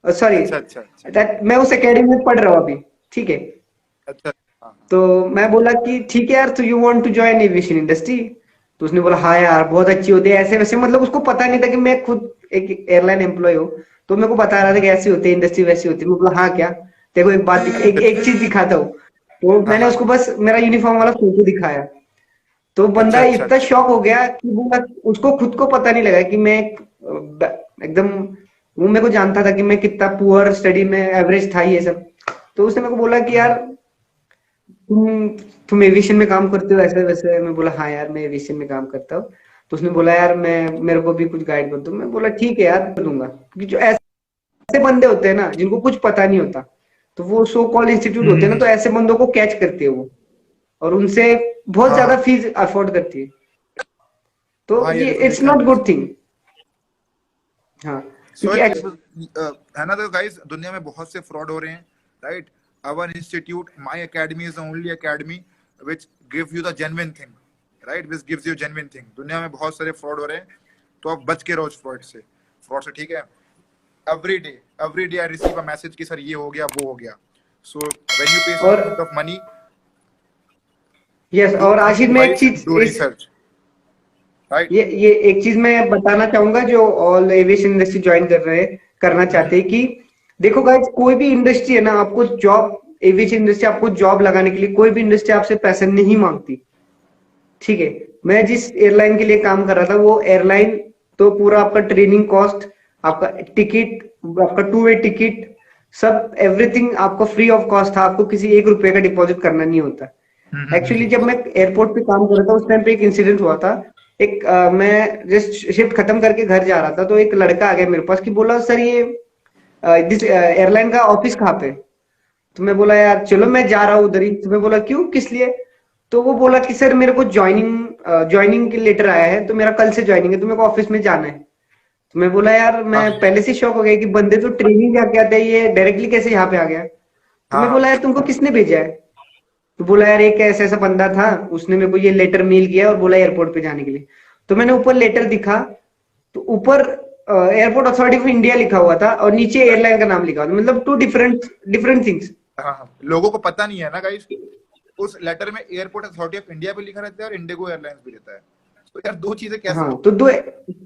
सॉरी दैट मैं उस एकेडमी में पढ़ रहा हूँ अभी, ठीक है। तो मैं बोला कि ठीक है यार, तो you want to join aviation industry, तो उसने बोला हाँ यार बहुत अच्छी होती है ऐसे वैसे, मतलब उसको पता नहीं था कि मैं खुद एक एयरलाइन एम्प्लॉय हूँ। तो मेरे को बता रहा था कि ऐसी होती है इंडस्ट्री वैसी होती है। मैं बोला हाँ क्या, देखो एक बात एक चीज दिखाता हूँ। तो हाँ मैंने हाँ। उसको बस मेरा यूनिफॉर्म वाला फोटो दिखाया। तो अच्छा बंदा अच्छा इतना अच्छा। शॉक हो गया कि वो उसको खुद को पता नहीं लगा कि मैं एकदम, वो मेरे को जानता था कि मैं कितना पुअर स्टडी में एवरेज था ये सब। तो उसने मेरे को बोला कि यार हम्म। तुम तुम एविएशन में काम करते हो ऐसे वैसे। मैं बोला हाँ यार मैं एविएशन में काम करता हूँ। तो उसने बोला यार मैं मेरे को भी कुछ गाइड कर दो। मैं बोला ठीक है यार कर दूंगा, क्योंकि जो ऐसे बंदे होते हैं ना जिनको कुछ पता नहीं होता, तो वो सो कॉल्ड इंस्टीट्यूट होते हैं ना, हम्म। तो ऐसे बंदों को कैच करते हैं वो, और उनसे बहुत हाँ ज्यादा हाँ फीस अफोर्ड करती है। तो हाँ, ये ये it's recognition not mill good सकती थिंग। हाँ, सो क्योंकि है ना। तो गाइस दुनिया में बहुत से फ्रॉड हो रहे हैं, right. Our institute my academy is the only academy which give you the genuine thing, right, which gives you genuine thing. दुनिया में बहुत सारे फ्रॉड हो रहे हैं, तो आप बच के रहो फ्रॉड से, ठीक है। Every day I receive a message कि सर ये हो गया वो हो गया। सो व्हेन यू पे सम और amount of money, yes, do और आशीष थिंक मैं एक ट्वाइस, चीज डू इस रिसर्च, राइट। ये एक चीज मैं बताना चाहूंगा जो ऑल एविएशन इंडस्ट्री ज्वाइन कर रहे हैं, करना चाहते हैं कि देखो गाइस, कोई भी इंडस्ट्री है ना, आपको जॉब, एविएशन इंडस्ट्री आपको जॉब लगाने के लिए कोई भी इंडस्ट्री आपसे पैसे नहीं मांगती। ठीक है, मैं जिस एयरलाइन के लिए काम कर रहा था वो एयरलाइन तो पूरा आपका ट्रेनिंग कॉस्ट, आपका टिकट, आपका टू वे टिकट, सब एवरीथिंग आपको फ्री ऑफ कॉस्ट था। आपको किसी एक रुपए का डिपॉजिट करना नहीं होता। एक्चुअली जब मैं एयरपोर्ट पे काम कर रहा था उस टाइम पे एक इंसिडेंट हुआ था। मैं जस्ट शिफ्ट खत्म करके घर जा रहा था, तो एक लड़का आ गया मेरे पास कि बोला सर ये दिस एयरलाइन का ऑफिस कहाँ पे। तो मैं बोला यार चलो मैं जा रहा हूँ उधर ही। तो मैं बोला क्यों, किस लिए। तो वो बोला कि सर मेरे को ज्वाइनिंग के लेटर आया है, तो मेरा कल से ज्वाइनिंग है, तो मेरे को ऑफिस में जाना है। तो मैं बोला यार, मैं हाँ पहले से शॉक हो गया कि बंदे तो ट्रेनिंग जाके आते हैं, ये डायरेक्टली कैसे यहाँ पे आ गया। तो हाँ मैं हाँ। बोला यार तुमको किसने भेजा है। तो बोला यार एक ऐसा ऐसा बंदा था, उसने मेरे को ये लेटर मेल किया और बोला एयरपोर्ट पे जाने के लिए। तो मैंने ऊपर लेटर दिखा, तो ऊपर एयरपोर्ट अथॉरिटी ऑफ इंडिया लिखा हुआ था और नीचे एयरलाइन का नाम लिखा हुआ था, मतलब टू डिफरेंट डिफरेंट थिंग्स। हाँ हाँ, लोगों को पता नहीं है ना गाइस, उस लेटर में एयरपोर्ट अथॉरिटी ऑफ इंडिया भी लिखा रहता है और इंडिगो एयरलाइंस भी रहता है। तो यार दो चीजें कैसे हाँ, हो तो सकती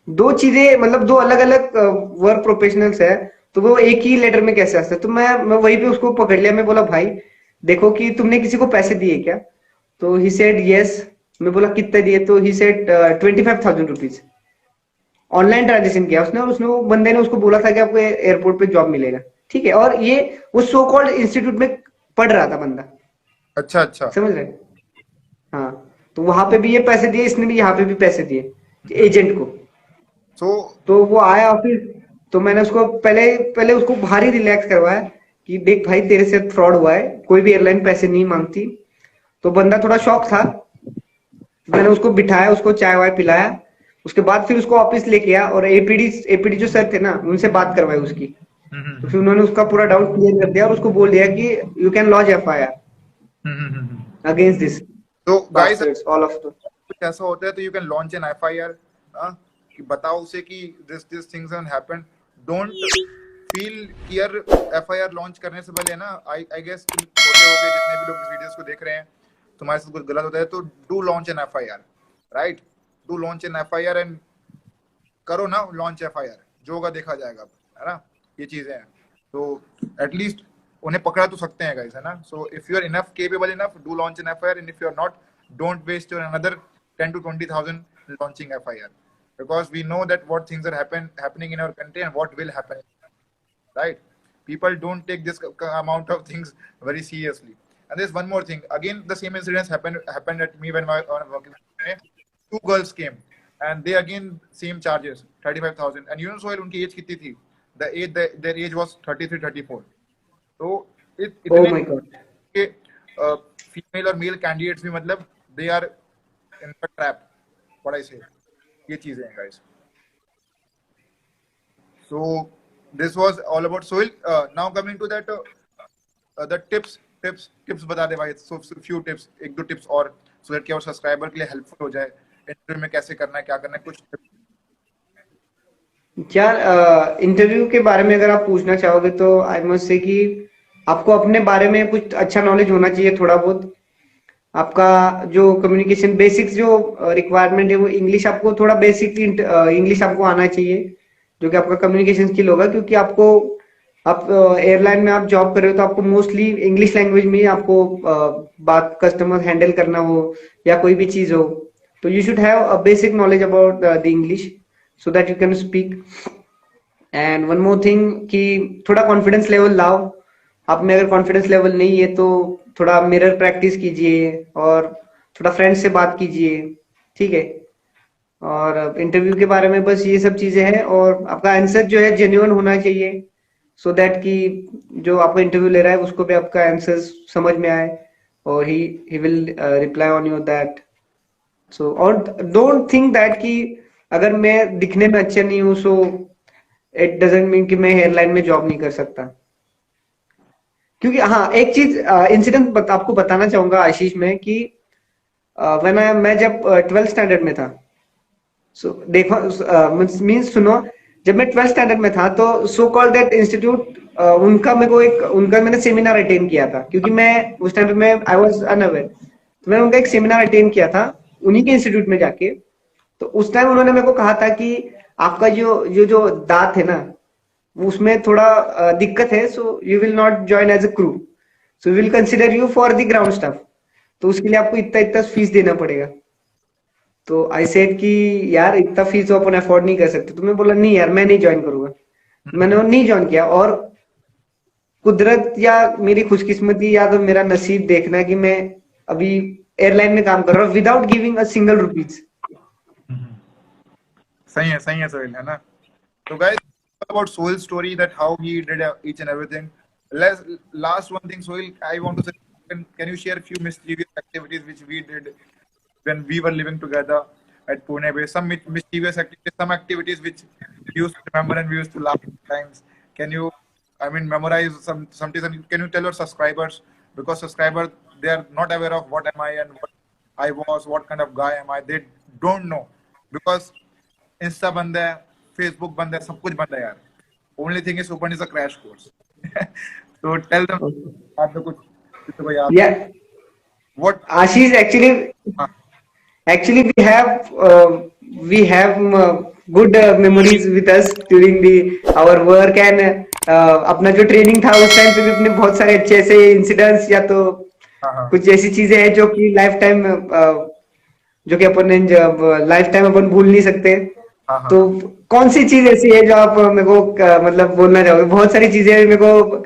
दो चीजें, मतलब दो अलग अलग वर्क प्रोफेशनल्स है, तो वो एक ही लेटर में कैसे आ सकते हैं? तो मैं वहीं पे उसको पकड़ लिया। मैं बोला भाई देखो कि तुमने किसी को पैसे दिए क्या। तो ही सेड यस। मैं बोला कितने दिए। तो he said 25,000 rupees. Online transaction किया उसने, और उसने वो बंदे ने उसको बोला था कि आपको एयरपोर्ट पे जॉब मिलेगा। ठीक है, और ये वो सो कॉल्ड इंस्टीट्यूट में पढ़ रहा था बंदा, है? अच्छा अच्छा। समझ रहे। हाँ, तो वहां पे भी ये पैसे दिए, इसने भी यहाँ पे भी पैसे दिए एजेंट को। सो तो वो आया ऑफिस, तो मैंने उसको पहले पहले उसको भारी रिलैक्स करवाया कि देख भाई तेरे से फ्रॉड हुआ है, कोई भी एयरलाइन पैसे नहीं मांगती। तो बंदा थोड़ा शॉक था। मैंने उसको बिठाया, उसको चाय वाय पिलाया। उसके बाद फिर उसको ऑफिस लेके गया और एपीडी जो सर थे ना उनसे बात करवाई उसकी। तो फिर उन्होंने उसका पूरा डाउट क्लियर कर दिया और उसको बोल दिया कि you can launch FIR against this तो गाइस बास्टर्ड्स ऑल ऑफ। कुछ ऐसा होता है तो you can launch an FIR, कि बताओ उसे कि this things have happened. Don't feel कि यार एफआईआर लॉन्च करने से पहले ना, आई गेस तुम छोटे हो गए जितने भी लोग इस वीडियोस को देख रहे हैं, तुम्हारे साथ कुछ गलत होता है तो do launch an FIR, right. Do launch an FIR and करो ना लॉन्च एफआईआर, जो होगा देखा जाएगा, है ना। ये चीजें हैं तो एटलीस्ट उन्हें पकड़ा तो सकते हैं गाइस, है ना। So if you are enough capable enough, do launch an FIR, and if you are not, don't waste your another 10 to 20,000 launching FIR, because we know that what things are happening in our country and what will happen, right. People don't take this amount of things very seriously. And there's one more thing again, the same incidents happened at me when I was working. Two girls came and they again same charges 35,000, and you know Sohail unki age kitni thi, their age was 33 34. तो oh इतने my god. के female और male candidates भी मतलब they are in the trap, what I say, ये चीजें हैं guys. So this was all about Sohail. Now coming to that the tips बता दे भाई। सो फ्यू टिप्स, एक दो टिप्स और, सो दैट कि और सब्सक्राइबर के लिए हेल्पफुल हो जाए, इंटरव्यू में कैसे करना है, क्या करना है, कुछ tips। क्या इंटरव्यू के बारे में अगर आप पूछना चाहोगे तो आई मस्ट से कि आपको अपने बारे में कुछ अच्छा नॉलेज होना चाहिए थोड़ा बहुत। आपका जो कम्युनिकेशन बेसिक्स जो रिक्वायरमेंट है वो इंग्लिश, आपको थोड़ा बेसिक इंग्लिश आपको आना चाहिए, जो कि आपका कम्युनिकेशन स्किल होगा, क्योंकि आपको आप एयरलाइन में आप जॉब कर रहे हो तो आपको मोस्टली इंग्लिश लैंग्वेज में ही आपको बात कस्टमर हैंडल करना हो या कोई भी चीज हो, तो you should have a basic knowledge about the English so that you can speak. And one more thing कि थोड़ा कॉन्फिडेंस लेवल लाओ। आप में अगर कॉन्फिडेंस लेवल नहीं है तो थोड़ा मिरर प्रैक्टिस कीजिए और थोड़ा फ्रेंड्स से बात कीजिए, ठीक है। और इंटरव्यू के बारे में बस ये सब चीजें हैं, और आपका आंसर जो है जेन्युइन होना चाहिए, सो दैट कि जो आपको इंटरव्यू ले रहा है उसको भी आपका आंसर समझ में आए, और he will reply on your that. So और डोंट थिंक दैट कि अगर मैं दिखने में अच्छा नहीं हूँ सो इट डजेंट मीन कि मैं एयरलाइन में जॉब नहीं कर सकता। क्योंकि हाँ, एक चीज इंसिडेंट आपको बताना चाहूंगा आशीष में कि मैं जब 12th स्टैंडर्ड में था, सो देखो मीन्स सुनो, जब मैं 12th स्टैंडर्ड में था तो सो कॉल्ड दैट इंस्टीट्यूट, उनका मेरे को एक उनका मैंने सेमिनार अटेंड किया था, क्योंकि मैं उस टाइम पे मैं आई वाज अनअवेयर, तो मैंने उनका एक सेमिनार अटेंड किया था उन्हीं के इंस्टीट्यूट में जाके। तो उस टाइम उन्होंने मेरे को कहा था कि आपका जो दांत है ना, उसमें थोड़ा दिक्कत है, so you will not join as a crew, so will consider you for the ground staff, तो उसके लिए आपको इतना इतना फीस देना पड़ेगा। तो आई सेड कि यार इतना फीस तो अपन अफोर्ड नहीं कर सकते, तो मैं बोला नहीं यार मैं नहीं ज्वाइन करूंगा। मैंने वो नहीं ज्वाइन किया, और कुदरत या मेरी खुशकिस्मती या तो मेरा नसीब देखना कि मैं अभी एयरलाइन में काम कर रहा हूँ without giving a single rupees. सही है सोहेल, है ना। तो guys, about Sohail's story, that how he did each and everything. Last one thing, Sohail, I want to say, can you share a few mischievous activities which we did when we were living together at Pune base? Some mischievous activities, some activities which we used to remember and we used to laugh sometimes. Can you, I mean, memorize something? Can you tell your subscribers, because subscribers, they are not aware of what am I and what I was, what kind of guy am I? They don't know, because Insta बंद है, Facebook बंद है, सब कुछ बंद है यार। Only thing is open is a crash course. So tell them, आप तो कुछ तो कोई याद Yeah, what? Ashish, हाँ, actually we have good memories with us during the our work, and अपना जो ट्रेनिंग था उस टाइम पे भी अपने बहुत सारे अच्छे ऐसे इंसिडेंट्स या तो हाँ, हाँ, कुछ ऐसी चीजें हैं जो कि लाइफ टाइम जो कि अपन लाइफ टाइम अपन भूल नहीं सकते। हाँ, हाँ। तो कौन सी चीज ऐसी है जो आप मेरे को मतलब बोलना चाहोगे? बहुत सारी चीजें मेरे को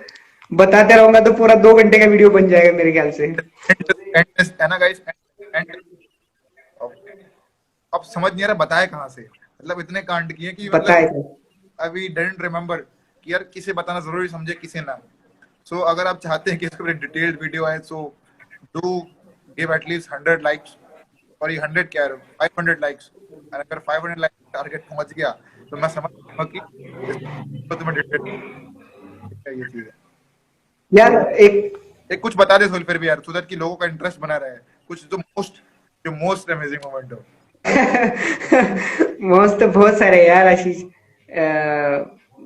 बताते रहूंगा तो पूरा 2 घंटे का वीडियो बन जाएगा मेरे ख्याल से। है ना गाइस, अब समझ नहीं आ रहा बताए कहाँ से, मतलब इतने कांड किए कि पता है मतलब अभी डोंट रिमेम्बर कि यार किसे बताना जरूरी समझे किसे ना। सो अगर आप चाहते हैं कि इसके ऊपर डिटेल्ड वीडियो आए, so do give at least 100 likes, और ये 100 क्या है, 500 लाइक्स। और अगर 500 लाइक टारगेट पहुंच गया तो मैं समझ लूंगा कि तो तुम्हें डिटेल ये चीज है। यार। तो एक एक कुछ बता दे सोल फिर भी यार, सो दैट कि लोगों का इंटरेस्ट बना रहे, कुछ जो मोस्ट अमेजिंग मोमेंट हो। मस्त बहुत सारे यार आशीष।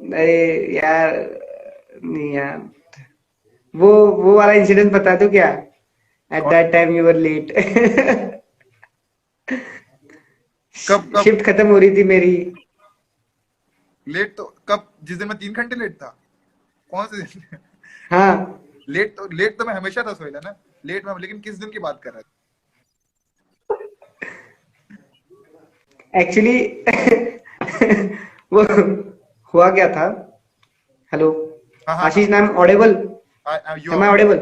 अरे यार, नहीं यार, वो वाला इंसिडेंट बता दो क्या? At that time you were late. कब शिफ्ट खत्म हो रही थी मेरी। लेट तो कब, जिस दिन मैं 3 घंटे लेट था, कौन से दिन? हाँ, लेट तो मैं हमेशा था सोहेल, है ना। लेट में, लेकिन किस दिन की बात कर रहा था? एक्चुअली वो हुआ क्या था। हेलो हाँ, हाँ, आशीष, नाम audible? you am I are, audible?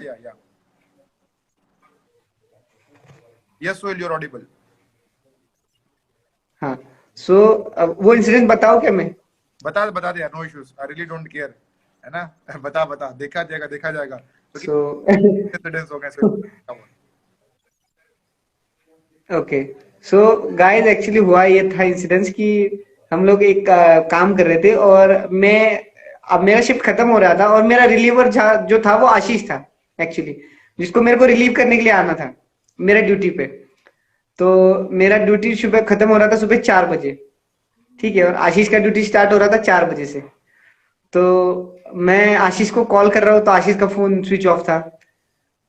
yeah. Yes, Sohail, you're audible. हाँ, सो वो इंसिडेंट बताओ क्या मैं? बता दे यार, no issues, I really don't care, है ना। बता, देखा जाएगा तो सो इंसिडेंट्स हो गए Sohail. Okay, so guys, actually हुआ ये था इंसिडेंस कि हम लोग एक काम कर रहे थे, और अब मेरा शिफ्ट खत्म हो रहा था, और मेरा रिलीवर जो था वो आशीष था एक्चुअली, जिसको मेरे को रिलीव करने के लिए आना था मेरा ड्यूटी पे। तो मेरा ड्यूटी सुबह खत्म हो रहा था सुबह 4 बजे, ठीक है, और आशीष का ड्यूटी स्टार्ट हो रहा था 4 बजे से। तो मैं आशीष को कॉल कर रहा हूँ तो आशीष का फोन स्विच ऑफ था।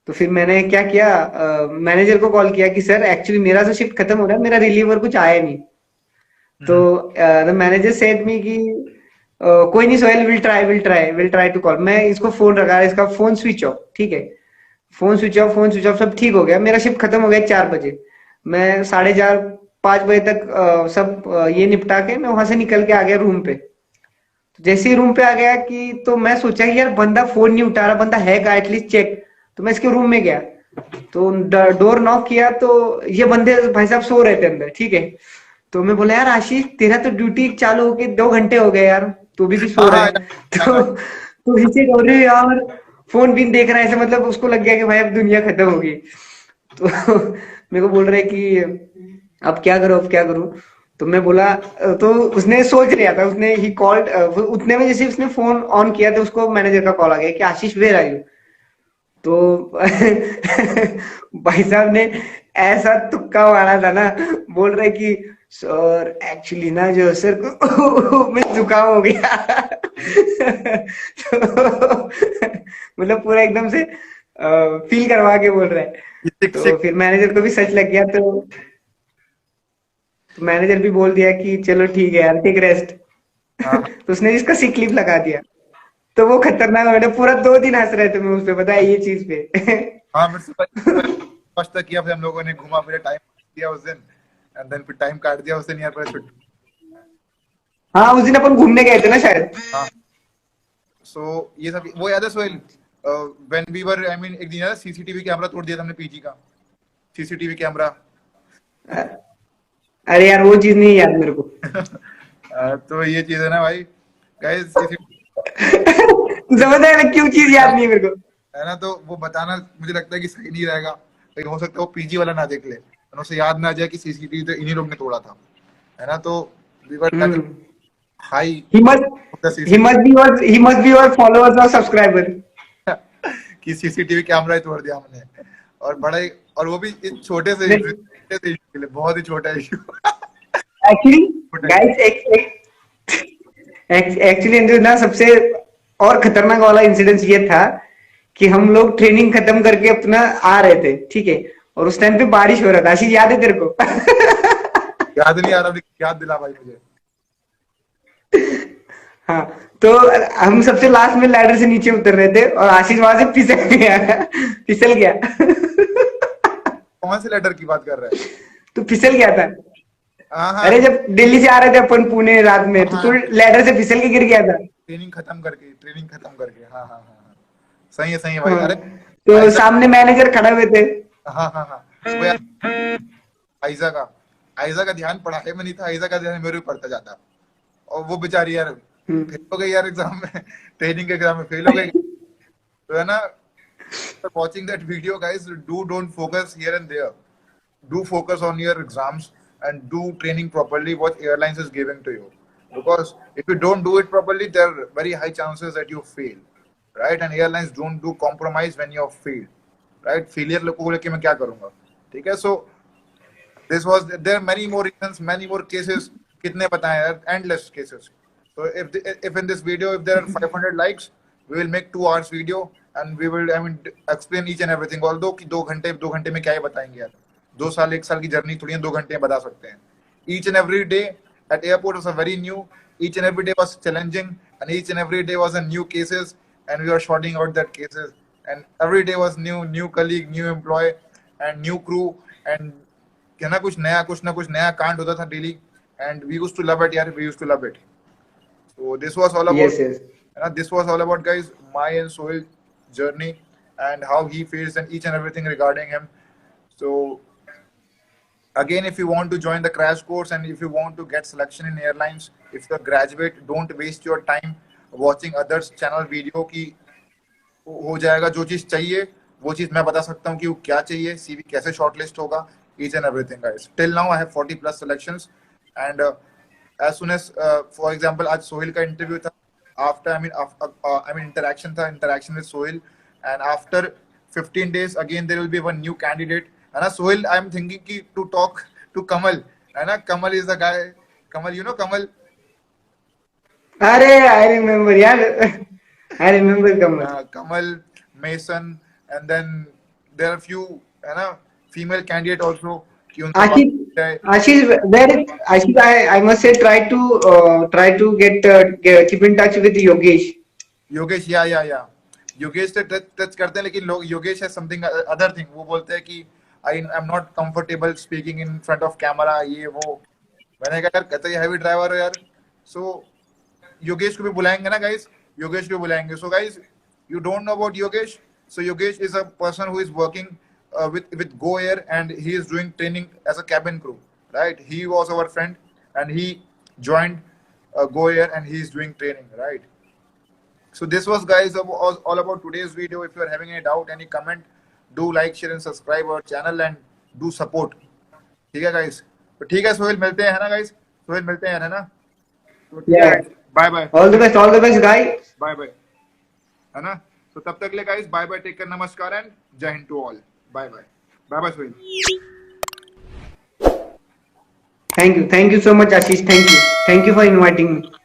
तो फिर मैंने क्या किया, मैनेजर को कॉल किया कि सर एक्चुअली मेरा तो शिफ्ट खत्म हो रहा है, मेरा रिलीवर कुछ आया नहीं। तो hmm. The manager said me कि कोई नहीं Sohail, will try to call. मैं इसको फोन रखा, इसका फोन स्विच ऑफ, ठीक है। फोन स्विच ऑफ सब ठीक हो गया, मेरा शिफ्ट खत्म हो गया 4 बजे। मैं 4:30 5 बजे तक सब ये निपटा के मैं वहां से निकल के आ गया रूम पे। जैसे ही रूम पे आ गया कि तो मैं सोचा कि यार बंदा फोन नहीं उठा रहा, बंदा है का एटलीस्ट चेक। तो मैं इसके रूम में गया, तो डोर नॉक किया तो ये बंदे भाई साहब सो रहे थे अंदर, ठीक है। तो मैं बोला यार आशीष, तेरा तो ड्यूटी चालू होके 2 घंटे हो गए यार, तू भी सो हाँ रहा हाँ, है। तो नीचे बोल रहे यार, फोन भी देख रहा है ऐसे, मतलब उसको लग गया कि भाई अब दुनिया खत्म होगी। तो मेरे को बोल रहे कि अब क्या करूं, अब क्या करूं। तो मैं बोला, तो उसने सोच लिया था, उसने ही कॉल्ड, उतने में जैसे उसने फोन ऑन किया तो उसको मैनेजर का कॉल आ गया कि आशीष वेयर आर यू। तो भाई साहब ने ऐसा तुक्का मारा था ना, बोल रहे कि सर एक्चुअली ना जो सर को मैं जुकाम हो गया। तो मतलब पूरा एकदम से फील करवा के बोल रहा है। सिक तो सिक। फिर मैनेजर को भी सच लग गया, तो मैनेजर भी बोल दिया कि चलो ठीक है यार, टेक रेस्ट। हाँ हाँ तो उसने इसका सिक लीव लगा दिया। तो वो खतरनाक, मैंने पूरा 2 दिन हंस रहे थे मैं उस पे, पता है ये चीज पे। हाँ, मेरे से फर्स्ट तक किया, फिर हम लोगों ने घुमा फिर टाइम दिया उस दिन, एंड देन फिर टाइम काट दिया उस दिन यार, पर छुट्टी। हाँ उस दिन अपन घूमने गए थे ना शायद। हाँ, सो ये सब वो याद है Sohail, when we were, I mean एक दिन याद है सीसीटीवी कैमरा तोड़ दिया था हमने पीजी का, सीसीटीवी कैमरा। अरे यार वो चीज नहीं याद मेरे को। तो ये चीज है ना भाई, गाइस, तू समझ रहा है ना क्यों चीज याद नहीं है मेरे को। है ना, तो वो बताना मुझे लगता है कि सही नहीं रहेगा, लेकिन हो सकता है वो पीजी वाला ना देख ले और उसे याद ना आ जाए कि सीसीटीवी तो इन्हीं लोग ने तोड़ा था, है ना। तो we were hmm. Hi he must the he CCTV, must be your he must be your followers or subscriber। कि सीसीटीवी कैमरा ही तोड़ दिया हमने, और बड़ा ही, और वो भी इस छोटे से नहीं, issue के लिए, बहुत ही छोटा इशू। एक्चुअली छोटा issue। गाइस एक्चुअली ना सबसे और खतरनाक वाला इंसिडेंस ये था कि हम लोग ट्रेनिंग खत्म करके अपना आ रहे थे, ठीक है। और उस टाइम पे बारिश हो रहा था, आशीष याद है तेरे को? याद नहीं आ रहा, लेकिन याद दिला भाई मुझे। हाँ, तो हम सबसे लास्ट में लैडर से नीचे उतर रहे थे और आशीष वहां से फिसल गया। फिसल गया। कौन से लेटर की बात कर रहा है? तो फिसल गया था। हाँ हाँ, अरे जब दिल्ली से आ रहे थे अपन पुणे रात में, तो तू हाँ, लैडर से फिसल के गिर गया था। ट्रेनिंग खत्म करके, हाँ हाँ हाँ हाँ, सही है भाई, हाँ, अरे तो आइजा, सामने मैनेजर खड़े हुए थे। हाँ हाँ हाँ, वो यार आइजा का, आइजा का ध्यान पढ़ाई में नहीं था, आइजा का ध्यान मेरे ऊपर पड़ता जाता, और वो बेचारी यार हम्म। फेल हो गई यार एग्जाम में, ट्रेनिंग के एग्जाम में फेल हो गई, तो है ना। Watching that video guys, do don't focus here and there, do focus on your exams and do training properly what airlines is giving to you, because if you don't do it properly there are very high chances that you fail, right? And airlines don't do compromise when you fail, right? Failure को लेके मैं क्या करूंगा, ठीक है। So this was, there are many more reasons, many more cases, कितने बताएं यार, endless cases. So if in this video if there are 500 likes, we will make 2 hours video and we will, I mean, explain each and everything, although कि 2 घंटे में क्या ही बताएंगे यार, 2 साल 1 साल की जर्नी थोड़ी है 2 घंटे में बता सकते हैं। Each and every day at airport was a very new, each and every day was challenging, and each and every day was a new cases, and we were sorting out that cases, and every day was new colleague, new employee, and new crew, and क्या ना कुछ नया कांड होता था daily, and we used to love it यार, we used to love it. So this was all about, yes yes. this was all about guys, my and Sohail journey and how he faced and each and everything regarding him. So again, if you want to join the crash course and if you want to get selection in airlines, if you're a graduate, don't waste your time watching others channel video की हो जाएगा। जो चीज चाहिए वो चीज मैं बता सकता हूँ कि वो क्या चाहिए, सीवी कैसे शॉर्टलिस्ट होगा, each and everything guys. Till now I have 40 plus selections, and as soon as for example आज सोहेल का इंटरव्यू था, after I mean interaction with Sohail, and after 15 days again there will be one new candidate, है ना। Sohail, I am thinking ki to talk to Kamal, है ना। Kamal is the guy, Kamal, you know Kamal? अरे I remember यार, I remember Kamal. Kamal, Mason, and then there are few है ना female candidate also कि उनसे बात Ashish, है. Ashish, Ashish, I must say try to get keep in touch with Yogesh. Yogesh या योगेश से टच करते हैं, लेकिन लोग योगेश है समथिंग अदर थिंग. वो बोलते हैं कि I am not comfortable speaking in front of camera, ये वो. मैंने कहा यार कहते हैवी ड्राइवर हो यार. सो योगेश को भी बुलाएंगे ना गाइस, योगेश को बुलाएंगे. So guys, you don't know about Yogesh? So Yogesh is a person who is working with Go Air, and he is doing training as a cabin crew, right? He was our friend and he joined Go Air and he is doing training, right? So this was guys all about today's video. If you are having any doubt, any comment, do like, share and subscribe our channel and do support. ठीक है guys? तो ठीक है सोहेल, मिलते हैं है ना guys? Sohail मिलते हैं है ना? तो ठीक है, bye bye. All the best, guys. Bye bye है ना. तो तब तक ले guys, bye bye, take care, नमस्कार and Jai Hind to all. Bye bye. Bye bye Sohail. Thank you so much, Ashish. Thank you for inviting me.